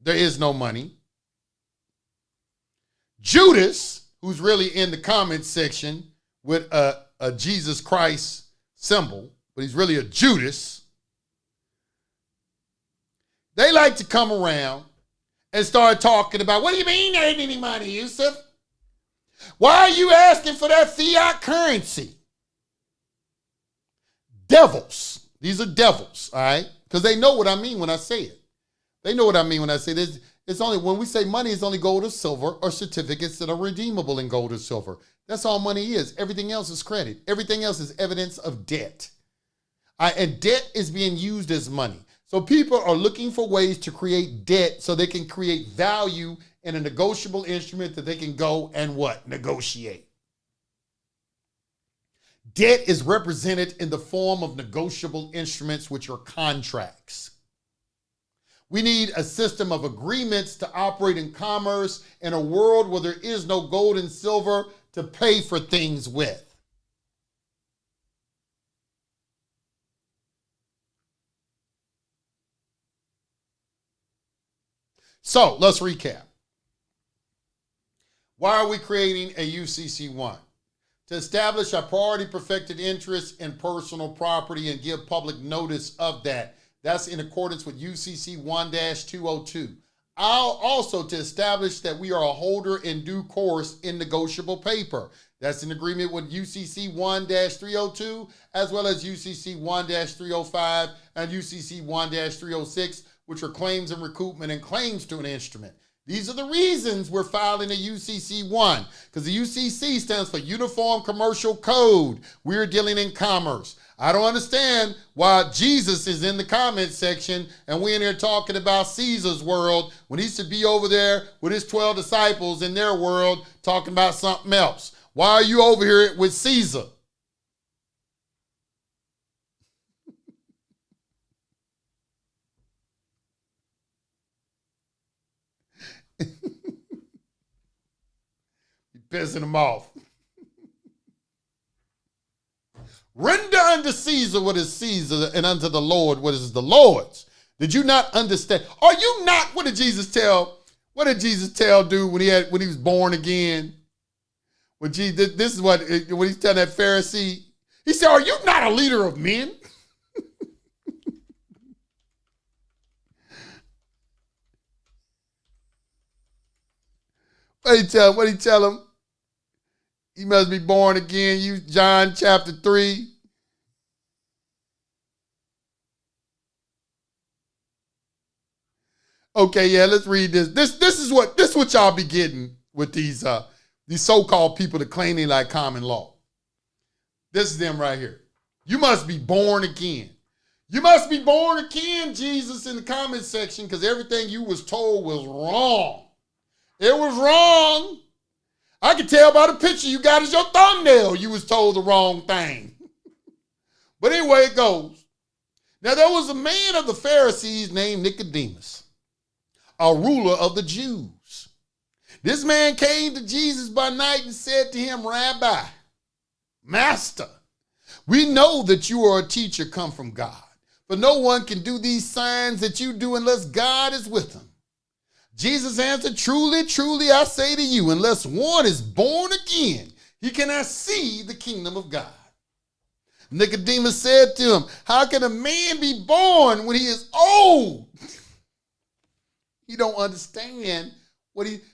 there is no money. Judas, who's really in the comments section with a Jesus Christ symbol, but he's really a Judas, they like to come around and start talking about, what do you mean there ain't any money, Yusef? Why are you asking for that fiat currency? Devils. These are devils, all right? Because they know what I mean when I say it. They know what I mean when I say this. It's only, when we say money, it's only gold or silver or certificates that are redeemable in gold or silver. That's all money is. Everything else is credit. Everything else is evidence of debt. And debt is being used as money. So people are looking for ways to create debt so they can create value in a negotiable instrument that they can go and what? Negotiate. Debt is represented in the form of negotiable instruments, which are contracts. We need a system of agreements to operate in commerce in a world where there is no gold and silver to pay for things with. So let's recap. Why are we creating a UCC1? To establish a priority perfected interest in personal property and give public notice of that. That's in accordance with UCC 1-202. Also to establish that we are a holder in due course in negotiable paper. That's in agreement with UCC 1-302 as well as UCC 1-305 and UCC 1-306, which are claims and recoupment and claims to an instrument. These are the reasons we're filing a UCC1, because the UCC stands for Uniform Commercial Code. We're dealing in commerce. I don't understand why Jesus is in the comment section and we're in here talking about Caesar's world when he should be over there with his 12 disciples in their world talking about something else. Why are you over here with Caesar? Pissing them off. Render unto Caesar what is Caesar, and unto the Lord what is the Lord's. Did you not understand? Are you not? What did Jesus tell? What did Jesus tell dude when he was born again? When Jesus, this is when he's telling that Pharisee. He said, "Are you not a leader of men?" What did he tell him? He must be born again. You John chapter 3. Okay, yeah, let's read this. This is what y'all be getting with these so-called people that claim they like common law. This is them right here. You must be born again. You must be born again, Jesus, in the comment section, because everything you was told was wrong. It was wrong. I can tell by the picture you got as your thumbnail you was told the wrong thing. But anyway, it goes. Now there was a man of the Pharisees named Nicodemus, a ruler of the Jews. This man came to Jesus by night and said to him, "Rabbi, Master, we know that you are a teacher come from God, but no one can do these signs that you do unless God is with him." Jesus answered, "Truly, truly, I say to you, unless one is born again, he cannot see the kingdom of God." Nicodemus said to him, "How can a man be born when he is old?" You don't understand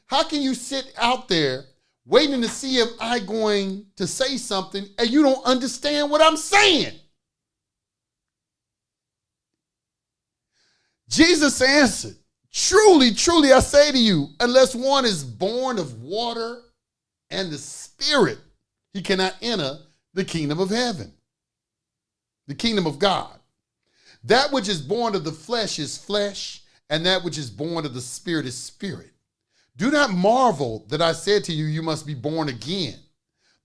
how can you sit out there waiting to see if I'm going to say something and you don't understand what I'm saying? Jesus answered, "Truly, truly, I say to you, unless one is born of water and the Spirit, he cannot enter the kingdom of heaven, the kingdom of God. That which is born of the flesh is flesh, and that which is born of the Spirit is spirit. Do not marvel that I said to you, you must be born again.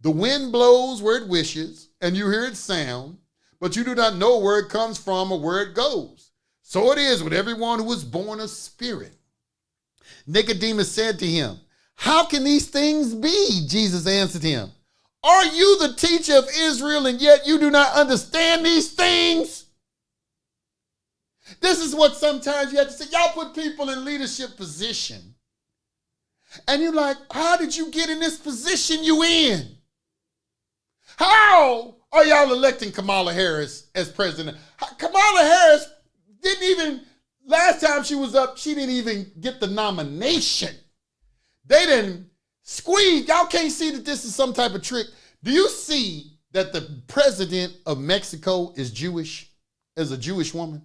The wind blows where it wishes, and you hear its sound, but you do not know where it comes from or where it goes. So it is with everyone who is born of spirit." Nicodemus said to him, "How can these things be?" Jesus answered him, "Are you the teacher of Israel, and yet you do not understand these things?" This is what sometimes you have to say. Y'all put people in leadership position, and you're like, how did you get in this position you in? How are y'all electing Kamala Harris as president? Kamala Harris didn't even, last time she was up, she didn't even get the nomination. They didn't squeeze. Y'all can't see that this is some type of trick. Do you see that the president of Mexico is Jewish, is a Jewish woman?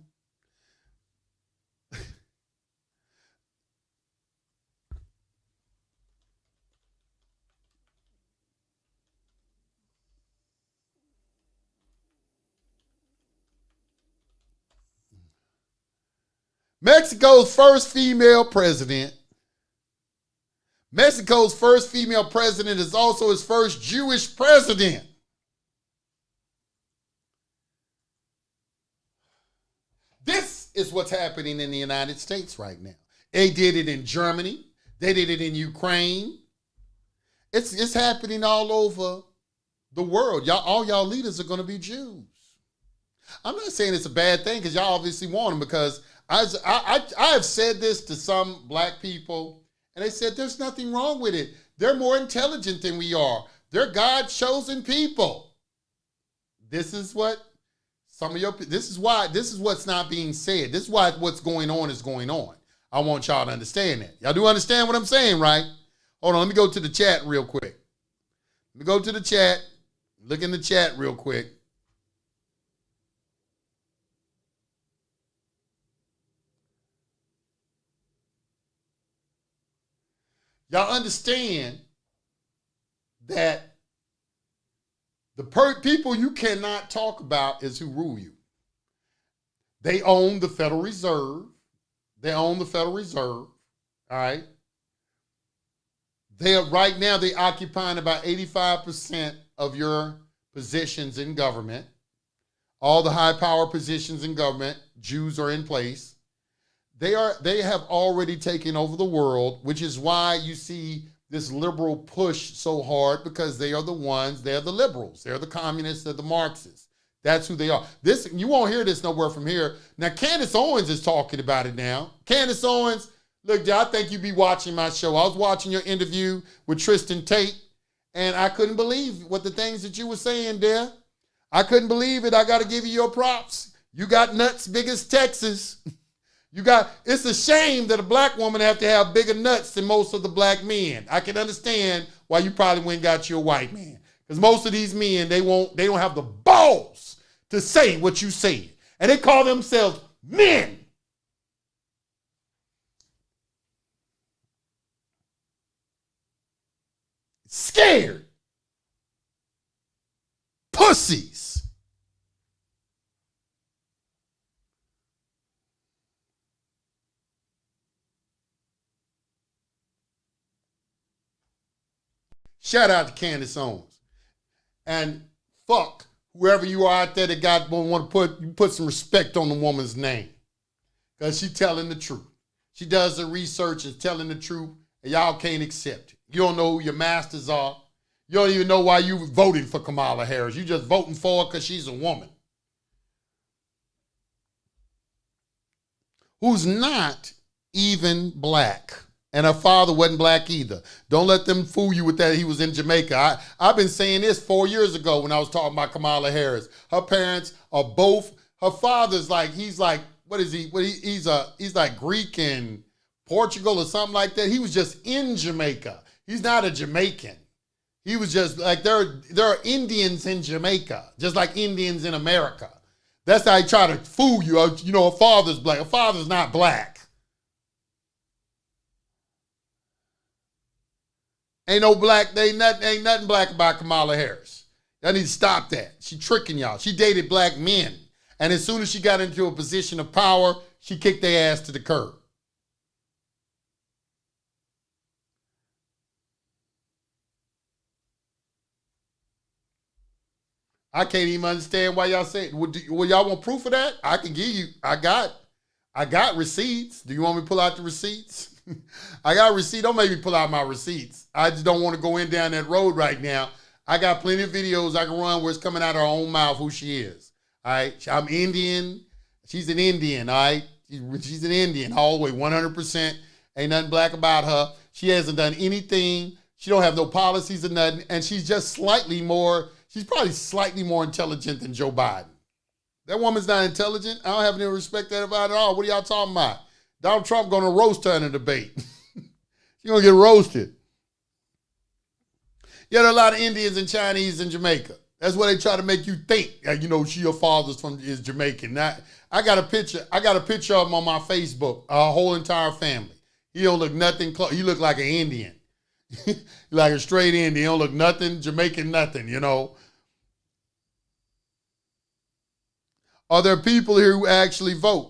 Mexico's first female president. Mexico's first female president is also his first Jewish president. This is what's happening in the United States right now. They did it in Germany. They did it in Ukraine. It's happening all over the world. All y'all leaders are going to be Jews. I'm not saying it's a bad thing because y'all obviously want them, because I have said this to some black people, and they said there's nothing wrong with it. They're more intelligent than we are. They're God-chosen people. This is what some of your, this is what's not being said. This is why what's going on is going on. I want y'all to understand that. Y'all do understand what I'm saying, right? Hold on, let me go to the chat real quick. Let me go to the chat. Look in the chat real quick. Y'all understand that the people you cannot talk about is who rule you. They own the Federal Reserve. They own the Federal Reserve, all right? Right now, they're occupying about 85% of your positions in government. All the high power positions in government, Jews are in place. They have already taken over the world, which is why you see this liberal push so hard, because they are the ones, they're the liberals, they're the communists, they're the Marxists. That's who they are. This, you won't hear this nowhere from here. Now, Candace Owens is talking about it now. Candace Owens, look, I think you be watching my show. I was watching your interview with Tristan Tate, and I couldn't believe what the things that you were saying there. I couldn't believe it. I got to give you your props. You got nuts big as Texas. It's a shame that a black woman have to have bigger nuts than most of the black men. I can understand why you probably went and got you a white man. Because most of these men, they don't have the balls to say what you said. And they call themselves men. Scared. Pussies. Shout out to Candace Owens. And fuck whoever you are out there that want to put some respect on the woman's name. Because she's telling the truth. She does the research and telling the truth, and y'all can't accept it. You don't know who your masters are. You don't even know why you voting for Kamala Harris. You just voting for her because she's a woman. Who's not even black. And her father wasn't black either. Don't let them fool you with that he was in Jamaica. I've been saying this 4 years ago when I was talking about Kamala Harris. Her parents are both, her father's like, he's like, what is he? He's like Greek and Portugal or something like that. He was just in Jamaica. He's not a Jamaican. He was just like, there are Indians in Jamaica, just like Indians in America. That's how he try to fool you. You know, her father's black. Her father's not black. Ain't nothing black about Kamala Harris. Y'all need to stop that. She tricking y'all. She dated black men. And as soon as she got into a position of power, she kicked their ass to the curb. I can't even understand why y'all say it. Well, y'all want proof of that? I can give you. I got receipts. Do you want me to pull out the receipts? I got receipts. Don't make me pull out my receipts. I just don't want to go down that road right now. I got plenty of videos I can run where it's coming out of her own mouth who she is. All right. I'm Indian. She's an Indian. All right. She's an Indian all the way, 100%. Ain't nothing black about her. She hasn't done anything. She don't have no policies or nothing. And she's just she's probably slightly more intelligent than Joe Biden. That woman's not intelligent. I don't have any respect for that about it at all. What are y'all talking about? Donald Trump going to roast her in a debate. She's going to get roasted. Yeah, there are a lot of Indians and Chinese in Jamaica. That's what they try to make you think. You know, your father's is Jamaican. Now, I got a picture of him on my Facebook. Our whole entire family. He don't look nothing close. He look like an Indian. Like a straight Indian. He don't look nothing Jamaican, nothing, you know. Are there people here who actually vote?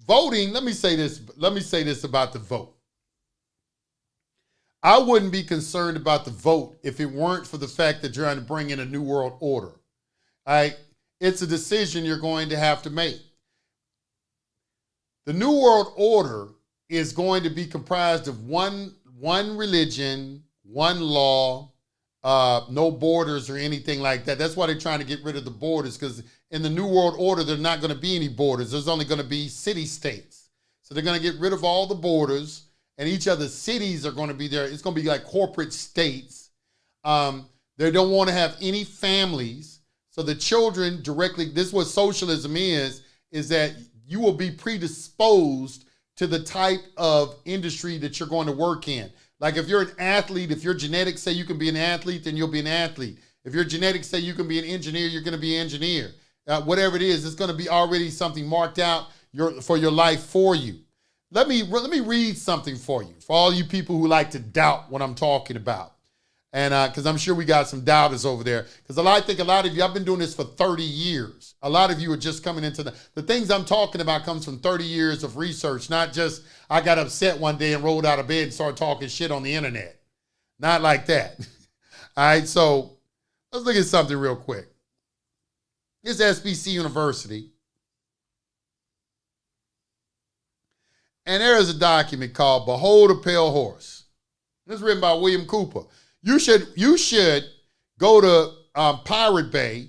Voting, let me say this about the vote. I wouldn't be concerned about the vote if it weren't for the fact that you're trying to bring in a new world order. All right? It's a decision you're going to have to make. The new world order is going to be comprised of one religion, one law, no borders or anything like that. That's why they're trying to get rid of the borders, because in the New World Order, there's not going to be any borders. There's only going to be city-states. So they're going to get rid of all the borders, and each of the cities are going to be there. It's going to be like corporate states. They don't want to have any families. So the children directly, this is what socialism is that you will be predisposed to the type of industry that you're going to work in. Like if you're an athlete, if your genetics say you can be an athlete, then you'll be an athlete. If your genetics say you can be an engineer, you're going to be an engineer. Whatever it is, it's going to be already something marked out for your life for you. Let me read something for you, for all you people who like to doubt what I'm talking about. And because I'm sure we got some doubters over there. Because I think a lot of you, I've been doing this for 30 years. A lot of you are just coming into the things I'm talking about comes from 30 years of research, not just I got upset one day and rolled out of bed and started talking shit on the internet. Not like that. All right, so let's look at something real quick. It's SBC University. And there is a document called Behold a Pale Horse. This is written by William Cooper. You should go to Pirate Bay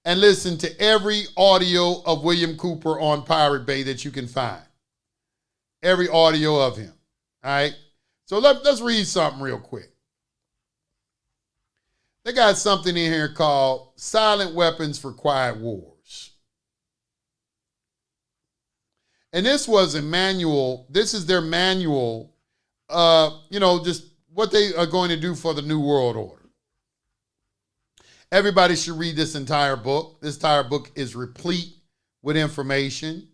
and listen to every audio of William Cooper on Pirate Bay that you can find. Every audio of him. All right? So let's read something real quick. They got something in here called Silent Weapons for Quiet Wars. And this was a manual. This is their manual, just what they are going to do for the New World Order. Everybody should read this entire book. This entire book is replete with information.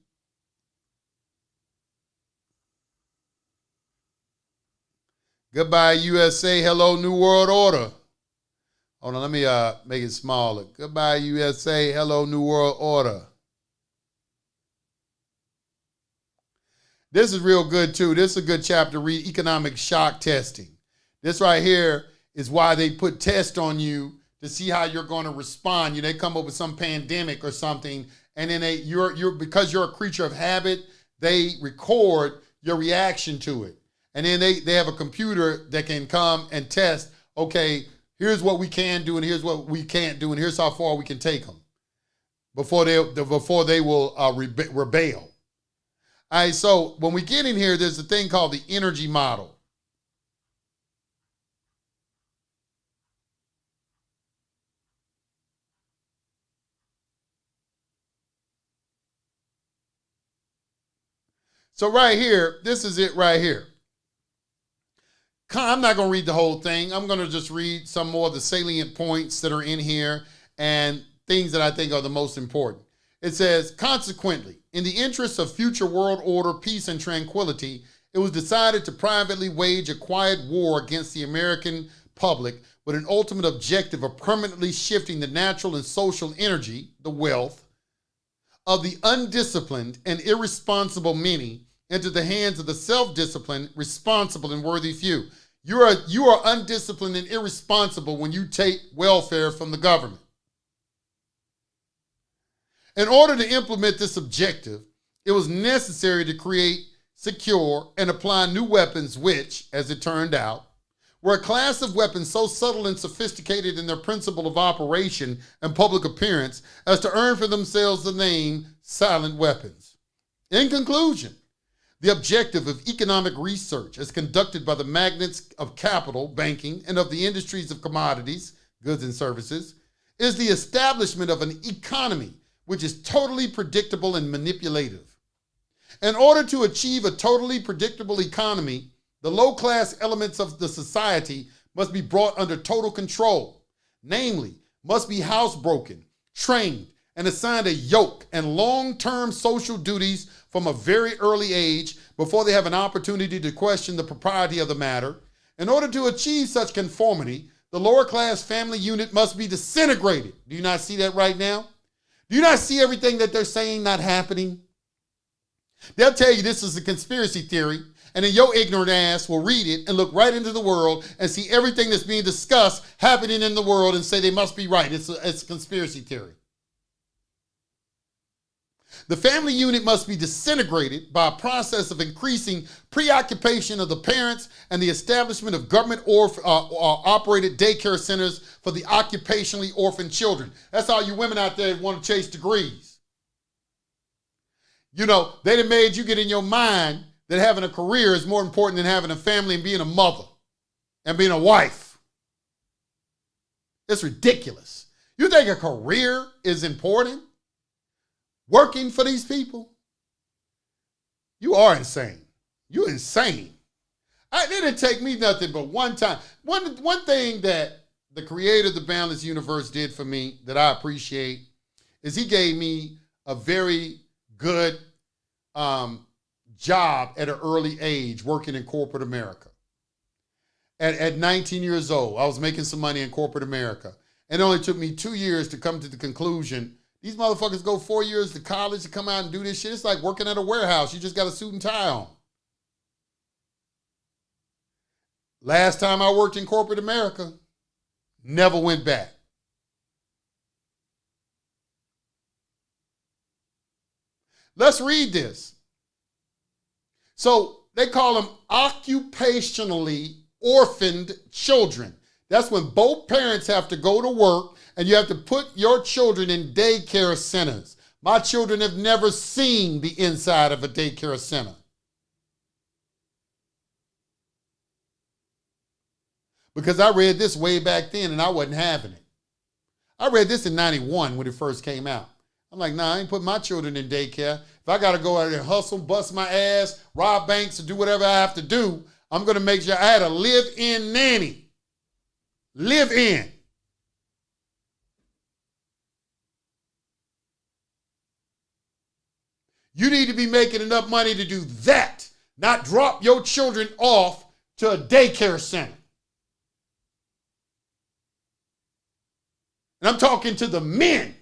Goodbye, USA. Hello, New World Order. Hold on, let me make it smaller. Goodbye, USA. Hello, New World Order. This is real good, too. This is a good chapter to read, Economic Shock Testing. This right here is why they put tests on you to see how you're going to respond. They come up with some pandemic or something, and then because you're a creature of habit, they record your reaction to it. And then they have a computer that can come and test, okay, here's what we can do and here's what we can't do and here's how far we can take them before they will rebel. All right, so when we get in here, there's a thing called the energy model. So right here, this is it right here. I'm not going to read the whole thing. I'm going to just read some more of the salient points that are in here and things that I think are the most important. It says, consequently, in the interest of future world order, peace, and tranquility, it was decided to privately wage a quiet war against the American public with an ultimate objective of permanently shifting the natural and social energy, the wealth, of the undisciplined and irresponsible many into the hands of the self-disciplined, responsible, and worthy few. You are undisciplined and irresponsible when you take welfare from the government. In order to implement this objective, it was necessary to create, secure, and apply new weapons which, as it turned out, were a class of weapons so subtle and sophisticated in their principle of operation and public appearance as to earn for themselves the name silent weapons. In conclusion, the objective of economic research as conducted by the magnates of capital, banking, and of the industries of commodities, goods and services, is the establishment of an economy which is totally predictable and manipulative. In order to achieve a totally predictable economy, the low-class elements of the society must be brought under total control, namely, must be housebroken, trained, and assigned a yoke and long-term social duties from a very early age before they have an opportunity to question the propriety of the matter. In order to achieve such conformity, the lower-class family unit must be disintegrated. Do you not see that right now? Do you not see everything that they're saying not happening? They'll tell you this is a conspiracy theory, and then your ignorant ass will read it and look right into the world and see everything that's being discussed happening in the world and say they must be right. It's a conspiracy theory. The family unit must be disintegrated by a process of increasing preoccupation of the parents and the establishment of government operated daycare centers for the occupationally orphaned children. That's all you women out there that want to chase degrees. They done made you get in your mind that having a career is more important than having a family and being a mother and being a wife. It's ridiculous. You think a career is important? Working for these people? You are insane. You're insane. It didn't take me nothing but one time. One thing that the creator of the Boundless Universe did for me that I appreciate is he gave me a very good job at an early age working in corporate America. At 19 years old, I was making some money in corporate America. And it only took me 2 years to come to the conclusion, these motherfuckers go 4 years to college to come out and do this shit. It's like working at a warehouse. You just got a suit and tie on. Last time I worked in corporate America, never went back. Let's read this. So they call them occupationally orphaned children. That's when both parents have to go to work and you have to put your children in daycare centers. My children have never seen the inside of a daycare center. Because I read this way back then and I wasn't having it. I read this in 91 when it first came out. I'm like, nah, I ain't putting my children in daycare. If I got to go out there and hustle, bust my ass, rob banks, or do whatever I have to do, I'm going to make sure I had a live-in nanny. Live-in. You need to be making enough money to do that, not drop your children off to a daycare center. And I'm talking to the men,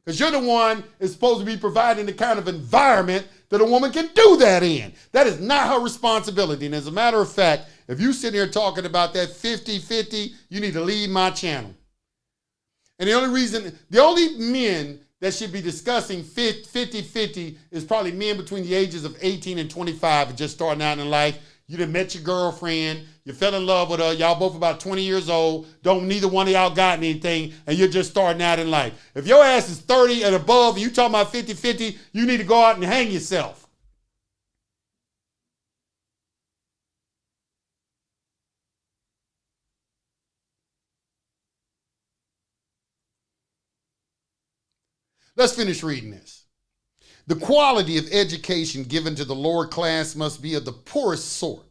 because you're the one that's supposed to be providing the kind of environment that a woman can do that in. That is not her responsibility. And as a matter of fact, if you sit here talking about that 50-50, you need to leave my channel. And the only men that should be discussing 50-50 is probably men between the ages of 18 and 25 and just starting out in life. You done met your girlfriend, you fell in love with her, y'all both about 20 years old, neither one of y'all got anything, and you're just starting out in life. If your ass is 30 and above and you talking about 50-50, you need to go out and hang yourself. Let's finish reading this. The quality of education given to the lower class must be of the poorest sort,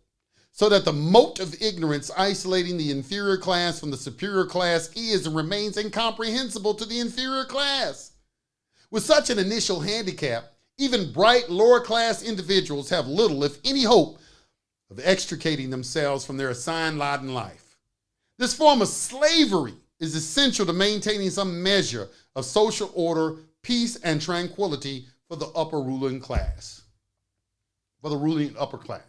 so that the mote of ignorance isolating the inferior class from the superior class is and remains incomprehensible to the inferior class. With such an initial handicap, even bright lower class individuals have little, if any, hope of extricating themselves from their assigned lot in life. This form of slavery is essential to maintaining some measure of social order, peace, and tranquility for the upper ruling class, for the ruling upper class.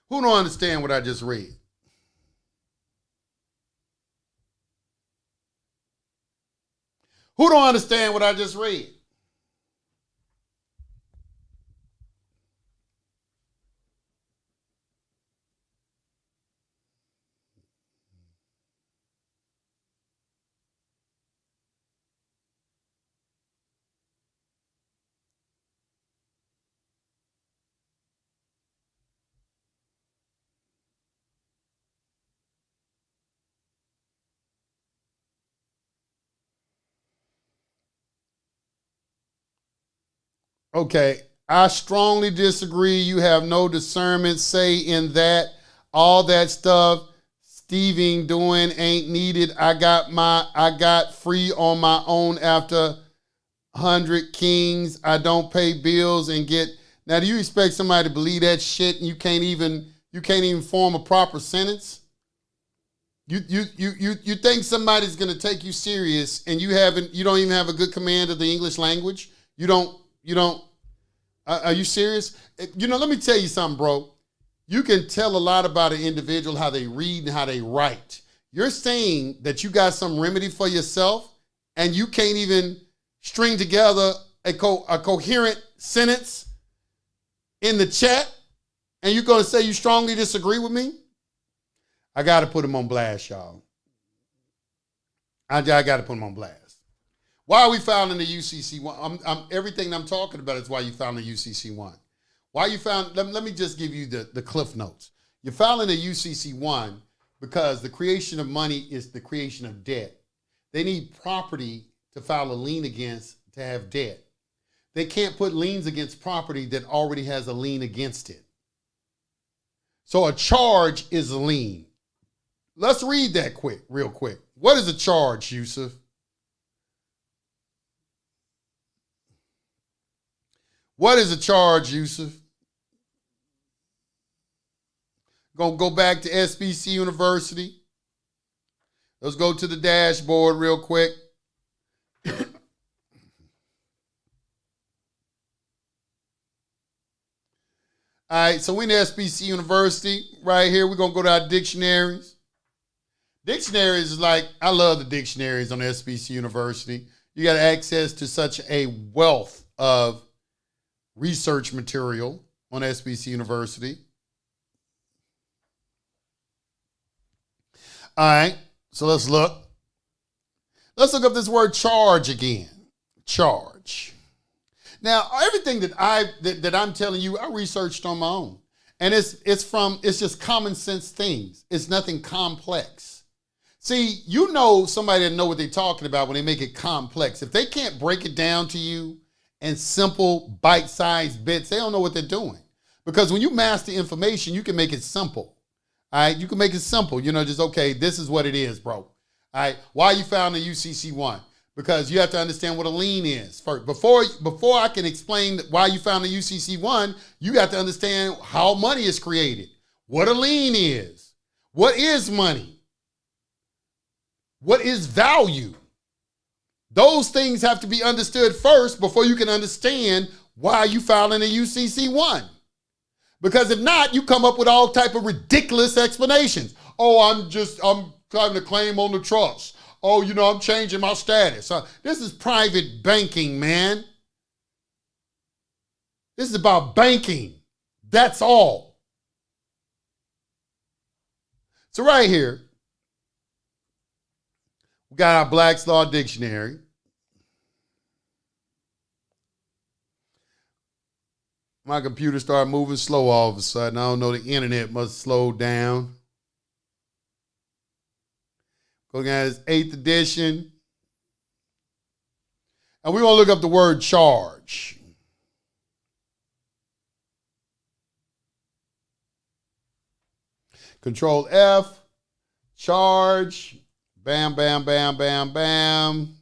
Who don't understand what I just read? Who don't understand what I just read? Okay, I strongly disagree. You have no discernment, say in that. All that stuff Steving doing ain't needed. I got free on my own after 100 Kings. I don't pay bills and get. Now, do you expect somebody to believe that shit and you can't even form a proper sentence? You think somebody's gonna take you serious and you don't even have a good command of the English language? You don't, are you serious? Let me tell you something, bro. You can tell a lot about an individual, how they read and how they write. You're saying that you got some remedy for yourself and you can't even string together a coherent sentence in the chat, and you're going to say you strongly disagree with me? I got to put him on blast, y'all. I got to put them on blast. Why are we filing the UCC1? Everything I'm talking about is why you filing the UCC1. Why you found, let me just give you the cliff notes. You're filing a UCC1 because the creation of money is the creation of debt. They need property to file a lien against to have debt. They can't put liens against property that already has a lien against it. So a charge is a lien. Let's read that real quick. What is a charge, Yusef? What is a charge, Yusef? Gonna go back to SBC University. Let's go to the dashboard real quick. All right, so we're in SBC University right here. We're gonna go to our dictionaries. Dictionaries is like, I love the dictionaries on SBC University. You got access to such a wealth of research material on SBC University. All right, so let's look. Let's look up this word charge again. Charge. Now, everything that I'm telling you, I researched on my own. And it's just common sense things. It's nothing complex. See, you know somebody that know what they're talking about when they make it complex. If they can't break it down to you in simple, bite-sized bits, they don't know what they're doing. Because when you master information, you can make it simple. All right, you can make it simple. You know, just, okay, this is what it is, bro. All right, why you found the UCC1? Because you have to understand what a lien is first. Before I can explain why you found the UCC1, you got to understand how money is created, what a lien is, what is money, what is value. Those things have to be understood first before you can understand why you filing a UCC1. Because if not, you come up with all type of ridiculous explanations. Oh, I'm trying to claim on the trust. Oh, you know, I'm changing my status. This is private banking, man. This is about banking. That's all. So right here, we got our Black's Law Dictionary. My computer started moving slow all of a sudden. I don't know, the internet must slow down. Looking at his 8th edition. And we want to look up the word charge. Control F, charge, bam, bam, bam, bam, bam.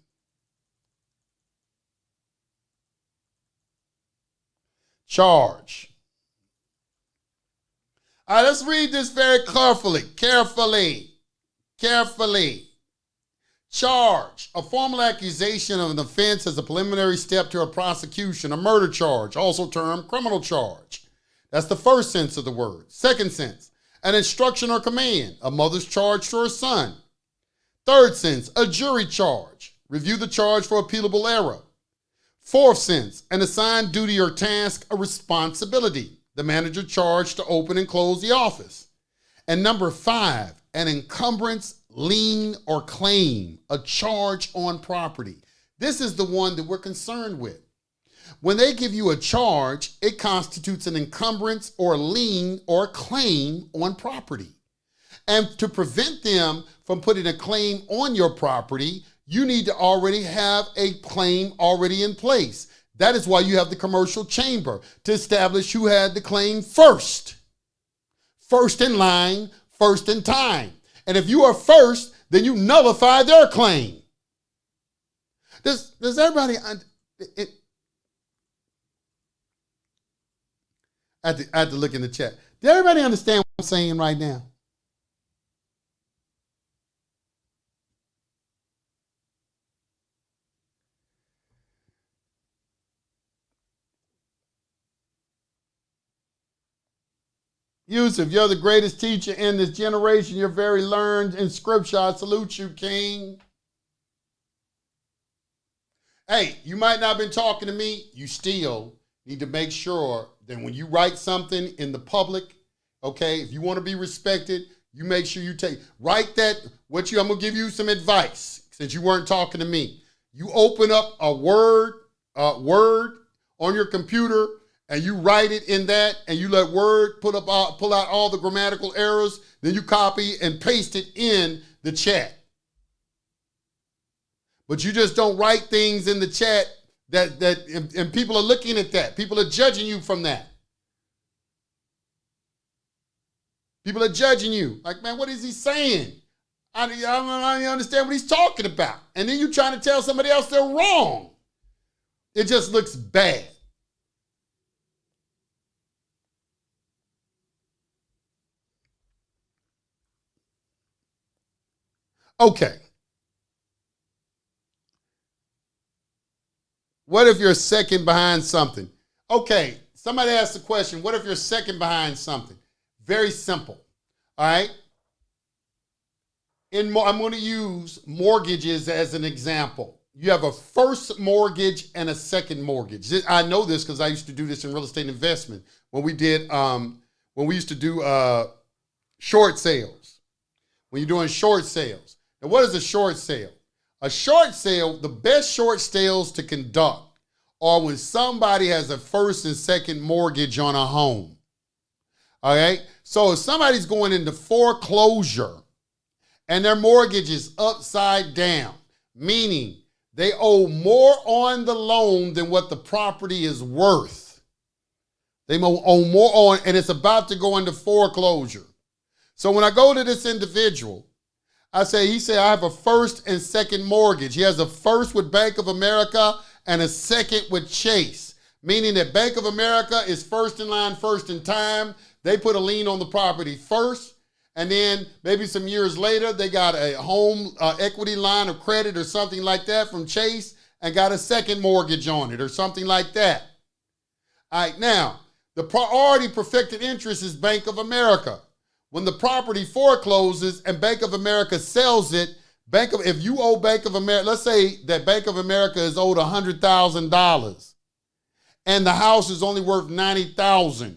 Charge. All right, let's read this very carefully. Charge, a formal accusation of an offense as a preliminary step to a prosecution, a murder charge, also termed criminal charge. That's the first sense of the word. Second sense, an instruction or command, a mother's charge to her son. Third sense, a jury charge, review the charge for appealable error. Fourth sense, an assigned duty or task, a responsibility, the manager charged to open and close the office. And number 5, an encumbrance, lien, or claim, a charge on property. This is the one that we're concerned with. When they give you a charge, it constitutes an encumbrance or lien or claim on property. And to prevent them from putting a claim on your property, you need to already have a claim already in place. That is why you have the commercial chamber, to establish who had the claim first. First in line, first in time. And if you are first, then you nullify their claim. Does everybody... I had to look in the chat. Does everybody understand what I'm saying right now? Yusef, you're the greatest teacher in this generation. You're very learned in scripture. I salute you, King. Hey, you might not have been talking to me. You still need to make sure that when you write something in the public, okay, if you want to be respected, you make sure you write that, I'm going to give you some advice. since you weren't talking to me. You open up a Word on your computer and you write it in that, and you let Word pull out all the grammatical errors, then you copy and paste it in the chat. But you just don't write things in the chat and people are looking at that. People are judging you from that. People are judging you. Like, man, what is he saying? I don't understand what he's talking about. And then you're trying to tell somebody else they're wrong. It just looks bad. Okay. What if you're second behind something? Okay, somebody asked the question, what if you're second behind something? Very simple, all right? I'm going to use mortgages as an example. You have a first mortgage and a second mortgage. I know this because I used to do this in real estate investment when we used to do short sales. When you're doing short sales. Now, what is a short sale? A short sale, the best short sales to conduct are when somebody has a first and second mortgage on a home. All right? So if somebody's going into foreclosure and their mortgage is upside down, meaning they owe more on the loan than what the property is worth. They owe more on, and it's about to go into foreclosure. So when I go to this individual, he said, I have a first and second mortgage. He has a first with Bank of America and a second with Chase, meaning that Bank of America is first in line, first in time. They put a lien on the property first, and then maybe some years later, they got a home equity line of credit or something like that from Chase and got a second mortgage on it or something like that. All right, now, the priority perfected interest is Bank of America. When the property forecloses and Bank of America sells it, if you owe Bank of America, let's say that Bank of America is owed $100,000 and the house is only worth $90,000.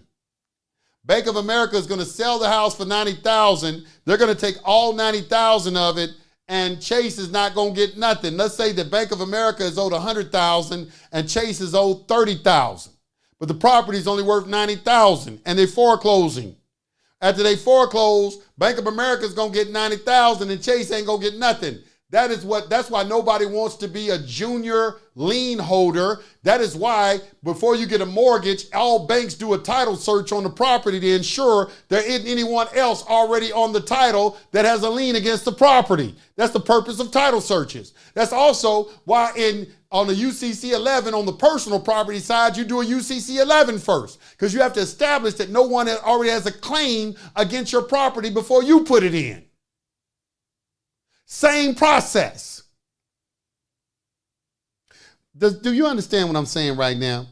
Bank of America is going to sell the house for $90,000. They're going to take all $90,000 of it, and Chase is not going to get nothing. Let's say that Bank of America is owed $100,000 and Chase is owed $30,000, but the property is only worth $90,000 and they're foreclosing. After they foreclose, Bank of America is going to get $90,000 and Chase ain't going to get nothing. That's why nobody wants to be a junior lien holder. That is why before you get a mortgage, all banks do a title search on the property to ensure there isn't anyone else already on the title that has a lien against the property. That's the purpose of title searches. That's also why on the UCC 11, on the personal property side, you do a UCC 11 first, because you have to establish that no one already has a claim against your property before you put it in. Same process. Do you understand what I'm saying right now?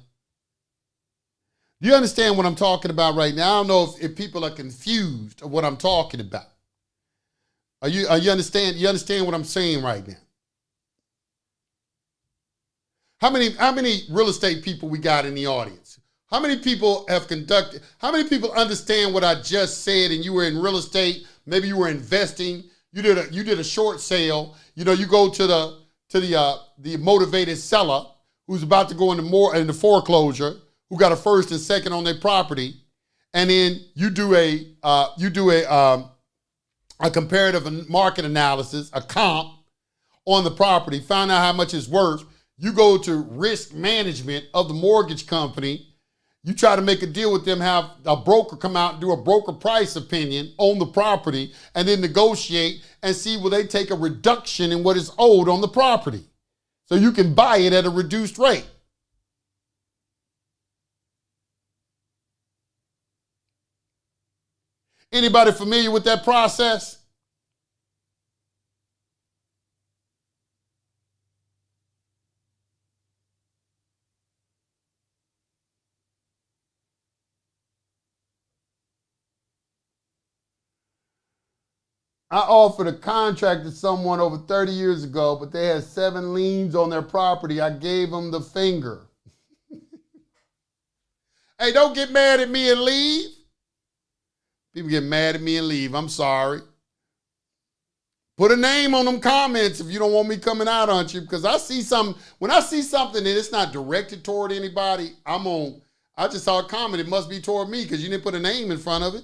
Do you understand what I'm talking about right now? I don't know if people are confused of what I'm talking about. You understand what I'm saying right now? How many real estate people we got in the audience? How many people understand what I just said and you were in real estate, maybe you were investing, you did a short sale, you go to the motivated seller who's about to go into foreclosure, who got a first and second on their property, and then you do a comparative market analysis, a comp on the property, find out how much it's worth. You go to risk management of the mortgage company. You try to make a deal with them, have a broker come out and do a broker price opinion on the property, and then negotiate and see will they take a reduction in what is owed on the property so you can buy it at a reduced rate. Anybody familiar with that process? I offered a contract to someone over 30 years ago, but they had 7 liens on their property. I gave them the finger. Hey, don't get mad at me and leave. People get mad at me and leave. I'm sorry. Put a name on them comments if you don't want me coming out on you, because I see something. When I see something and it's not directed toward anybody, I just saw a comment. It must be toward me because you didn't put a name in front of it.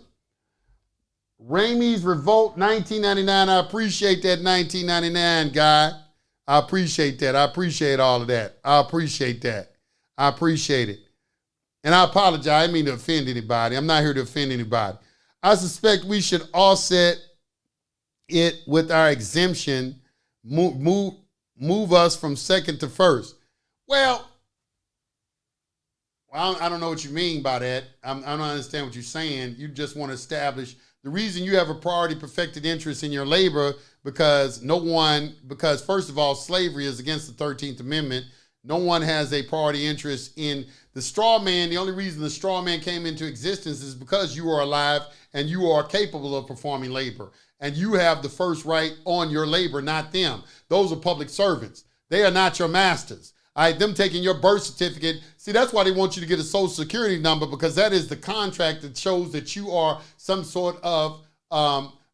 Ramey's Revolt 1999. I appreciate that 1999 guy. I appreciate that. I appreciate all of that. I appreciate that. I appreciate it. And I apologize. I didn't mean to offend anybody. I'm not here to offend anybody. I suspect we should offset it with our exemption, move us from second to first. Well, I don't know what you mean by that. I don't understand what you're saying. You just want to establish the reason you have a priority perfected interest in your labor because first of all, slavery is against the 13th Amendment. No one has a priority interest in the straw man. The only reason the straw man came into existence is because you are alive and you are capable of performing labor. And you have the first right on your labor, not them. Those are public servants. They are not your masters. All right, them taking your birth certificate. See, that's why they want you to get a social security number, because that is the contract that shows that you are some sort of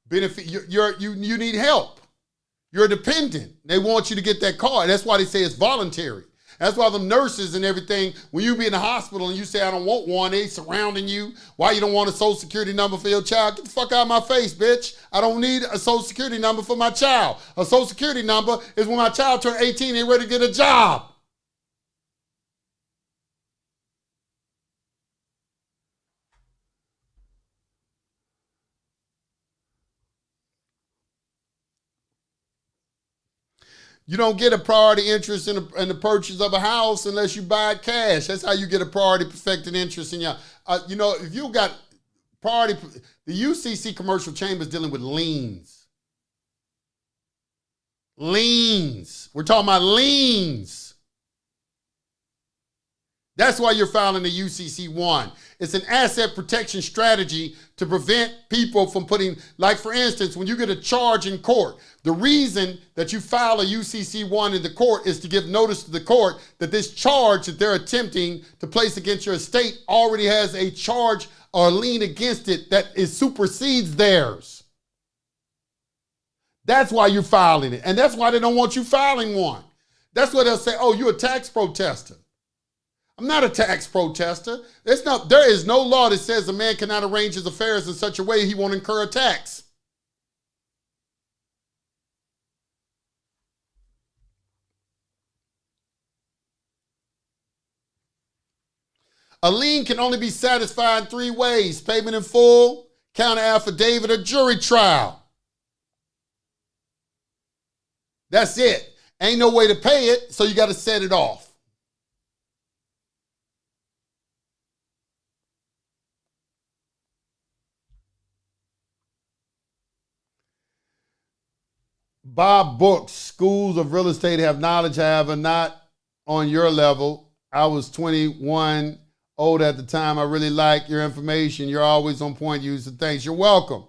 benefit. You need help. You're a dependent. They want you to get that card. That's why they say it's voluntary. That's why the nurses and everything, when you be in the hospital and you say, I don't want one, they surrounding you. Why you don't want a social security number for your child? Get the fuck out of my face, bitch. I don't need a social security number for my child. A social security number is when my child turns 18 and they're ready to get a job. You don't get a priority interest in the purchase of a house unless you buy it cash. That's how you get a priority perfected interest in your, if you got priority, the UCC commercial chamber is dealing with liens. Liens. We're talking about liens. That's why you're filing the UCC 1. It's an asset protection strategy to prevent people from putting, like for instance, when you get a charge in court, the reason that you file a UCC 1 in the court is to give notice to the court that this charge that they're attempting to place against your estate already has a charge or a lien against it that supersedes theirs. That's why you're filing it. And that's why they don't want you filing one. That's why they'll say, oh, you're a tax protester. I'm not a tax protester. There is no law that says a man cannot arrange his affairs in such a way he won't incur a tax. A lien can only be satisfied in 3 ways: payment in full, counter affidavit, or jury trial. That's it. Ain't no way to pay it, so you got to set it off. Bob Books, schools of real estate have knowledge, however, not on your level. I was 21, old at the time. I really like your information. You're always on point, Yusef. Thanks. You're welcome.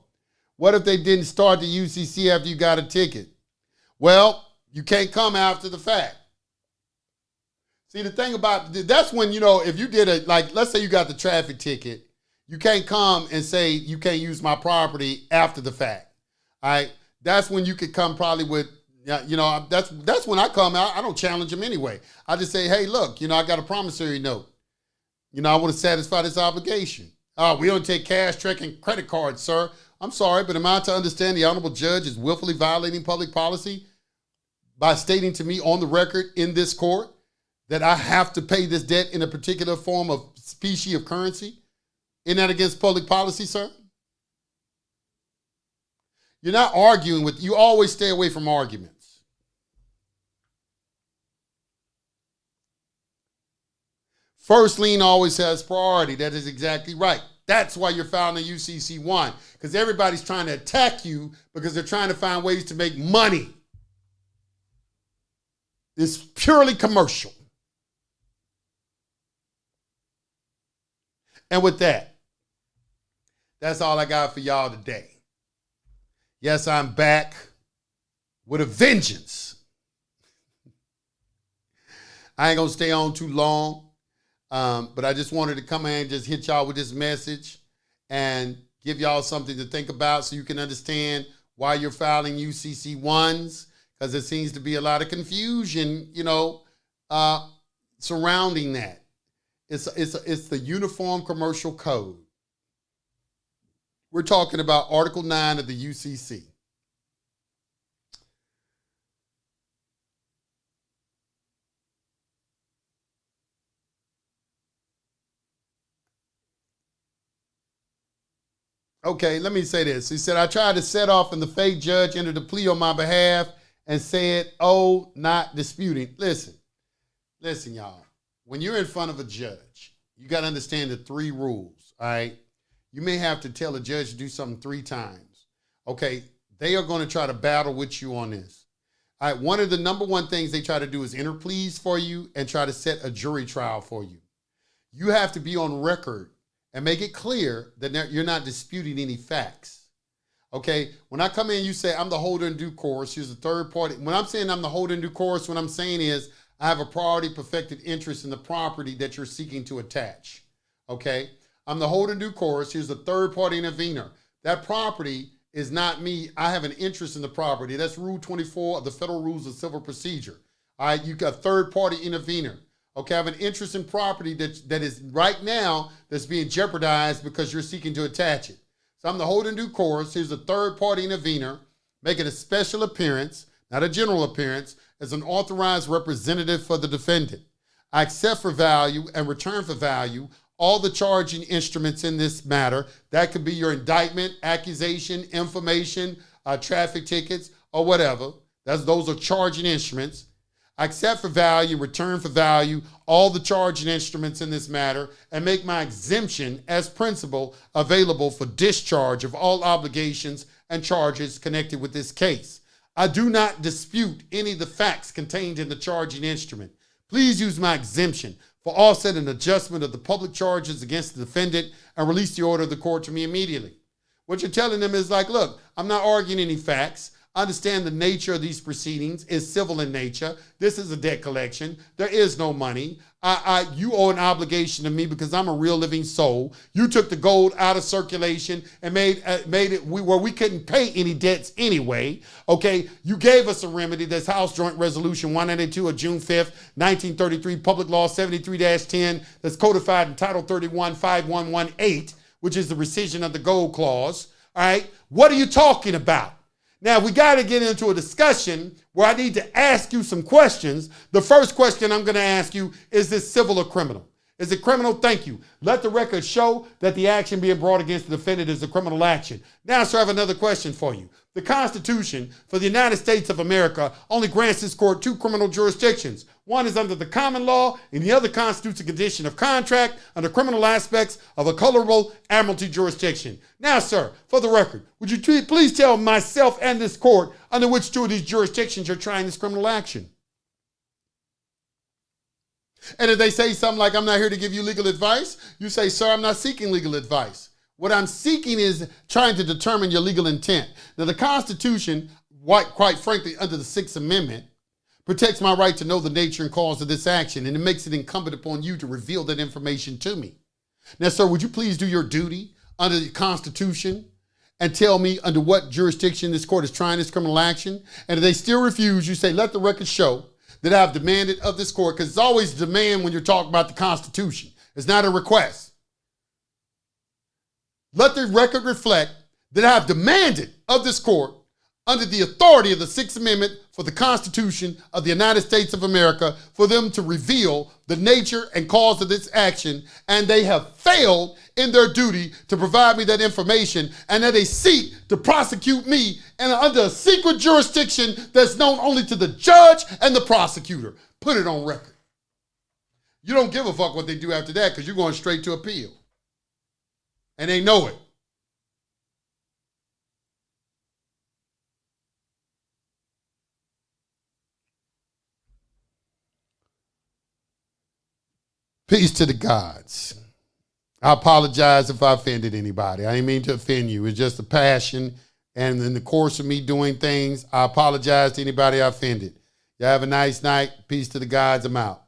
What if they didn't start the UCC after you got a ticket? Well, you can't come after the fact. See, the thing about that's when, if you did let's say you got the traffic ticket, you can't come and say you can't use my property after the fact. All right. That's when you could come probably with, that's when I come out. I don't challenge them anyway. I just say, hey, look, I got a promissory note. I want to satisfy this obligation. We don't take cash, check, and credit cards, sir. I'm sorry, but am I to understand the honorable judge is willfully violating public policy by stating to me on the record in this court that I have to pay this debt in a particular form of species of currency? Isn't that against public policy, sir? You're not arguing you always stay away from arguments. First lien always has priority. That is exactly right. That's why you're filing a UCC 1, because everybody's trying to attack you because they're trying to find ways to make money. It's purely commercial. And with that, that's all I got for y'all today. Yes, I'm back with a vengeance. I ain't going to stay on too long, but I just wanted to come in and just hit y'all with this message and give y'all something to think about so you can understand why you're filing UCC 1s, because there seems to be a lot of confusion, surrounding that. It's the Uniform Commercial Code. We're talking about Article 9 of the UCC. Okay, let me say this. He said, I tried to set off and the fake judge entered a plea on my behalf and said, oh, not disputing. Listen, y'all. When you're in front of a judge, you got to understand the 3 rules, all right? You may have to tell a judge to do something 3 times. Okay, they are going to try to battle with you on this. All right, one of the number one things they try to do is enter pleas for you and try to set a jury trial for you. You have to be on record and make it clear that you're not disputing any facts. Okay, when I come in, you say, I'm the holder in due course. Here's the third party. When I'm saying I'm the holder in due course, what I'm saying is I have a priority perfected interest in the property that you're seeking to attach. Okay, I'm the holder in due course. Here's the third party intervener. That property is not me. I have an interest in the property. That's Rule 24 of the Federal Rules of Civil Procedure. All right, you got third party intervener. Okay, I have an interest in property that is right now that's being jeopardized because you're seeking to attach it. So I'm the holder in due course. Here's a third party intervener making a special appearance, not a general appearance, as an authorized representative for the defendant. I accept for value and return for value all the charging instruments in this matter. That could be your indictment, accusation, information, traffic tickets, or whatever. Those are charging instruments. I accept for value, return for value, all the charging instruments in this matter, and make my exemption as principal available for discharge of all obligations and charges connected with this case. I do not dispute any of the facts contained in the charging instrument. Please use my exemption for offset and adjustment of the public charges against the defendant and release the order of the court to me immediately. What you're telling them is like, look, I'm not arguing any facts. I understand the nature of these proceedings is civil in nature. This is a debt collection. There is no money. You owe an obligation to me because I'm a real living soul. You took the gold out of circulation and made it where we couldn't pay any debts anyway. Okay, you gave us a remedy. That's House Joint Resolution 192 of June 5th, 1933, Public Law 73-10, that's codified in Title 31, 5118, which is the rescission of the gold clause. All right, what are you talking about? Now, we got to get into a discussion where I need to ask you some questions. The first question I'm going to ask you, is this civil or criminal? Is it criminal? Thank you. Let the record show that the action being brought against the defendant is a criminal action. Now, sir, I have another question for you. The Constitution for the United States of America only grants this court 2 criminal jurisdictions. One is under the common law, and the other constitutes a condition of contract under criminal aspects of a colorable admiralty jurisdiction. Now, sir, for the record, would you please tell myself and this court under which 2 of these jurisdictions you're trying this criminal action? And if they say something like, I'm not here to give you legal advice, you say, sir, I'm not seeking legal advice. What I'm seeking is trying to determine your legal intent. Now, the Constitution, quite frankly, under the 6th Amendment, protects my right to know the nature and cause of this action, and it makes it incumbent upon you to reveal that information to me. Now, sir, would you please do your duty under the Constitution and tell me under what jurisdiction this court is trying this criminal action? And if they still refuse, you say, let the record show that I've demanded of this court, because it's always demand when you're talking about the Constitution. It's not a request. Let the record reflect that I've demanded of this court, under the authority of the 6th Amendment for the Constitution of the United States of America, for them to reveal the nature and cause of this action, and they have failed in their duty to provide me that information, and that they seek to prosecute me and under a secret jurisdiction that's known only to the judge and the prosecutor. Put it on record. You don't give a fuck what they do after that because you're going straight to appeal. And they know it. Peace to the gods. I apologize if I offended anybody. I didn't mean to offend you. It's just a passion. And in the course of me doing things, I apologize to anybody I offended. Y'all have a nice night. Peace to the gods. I'm out.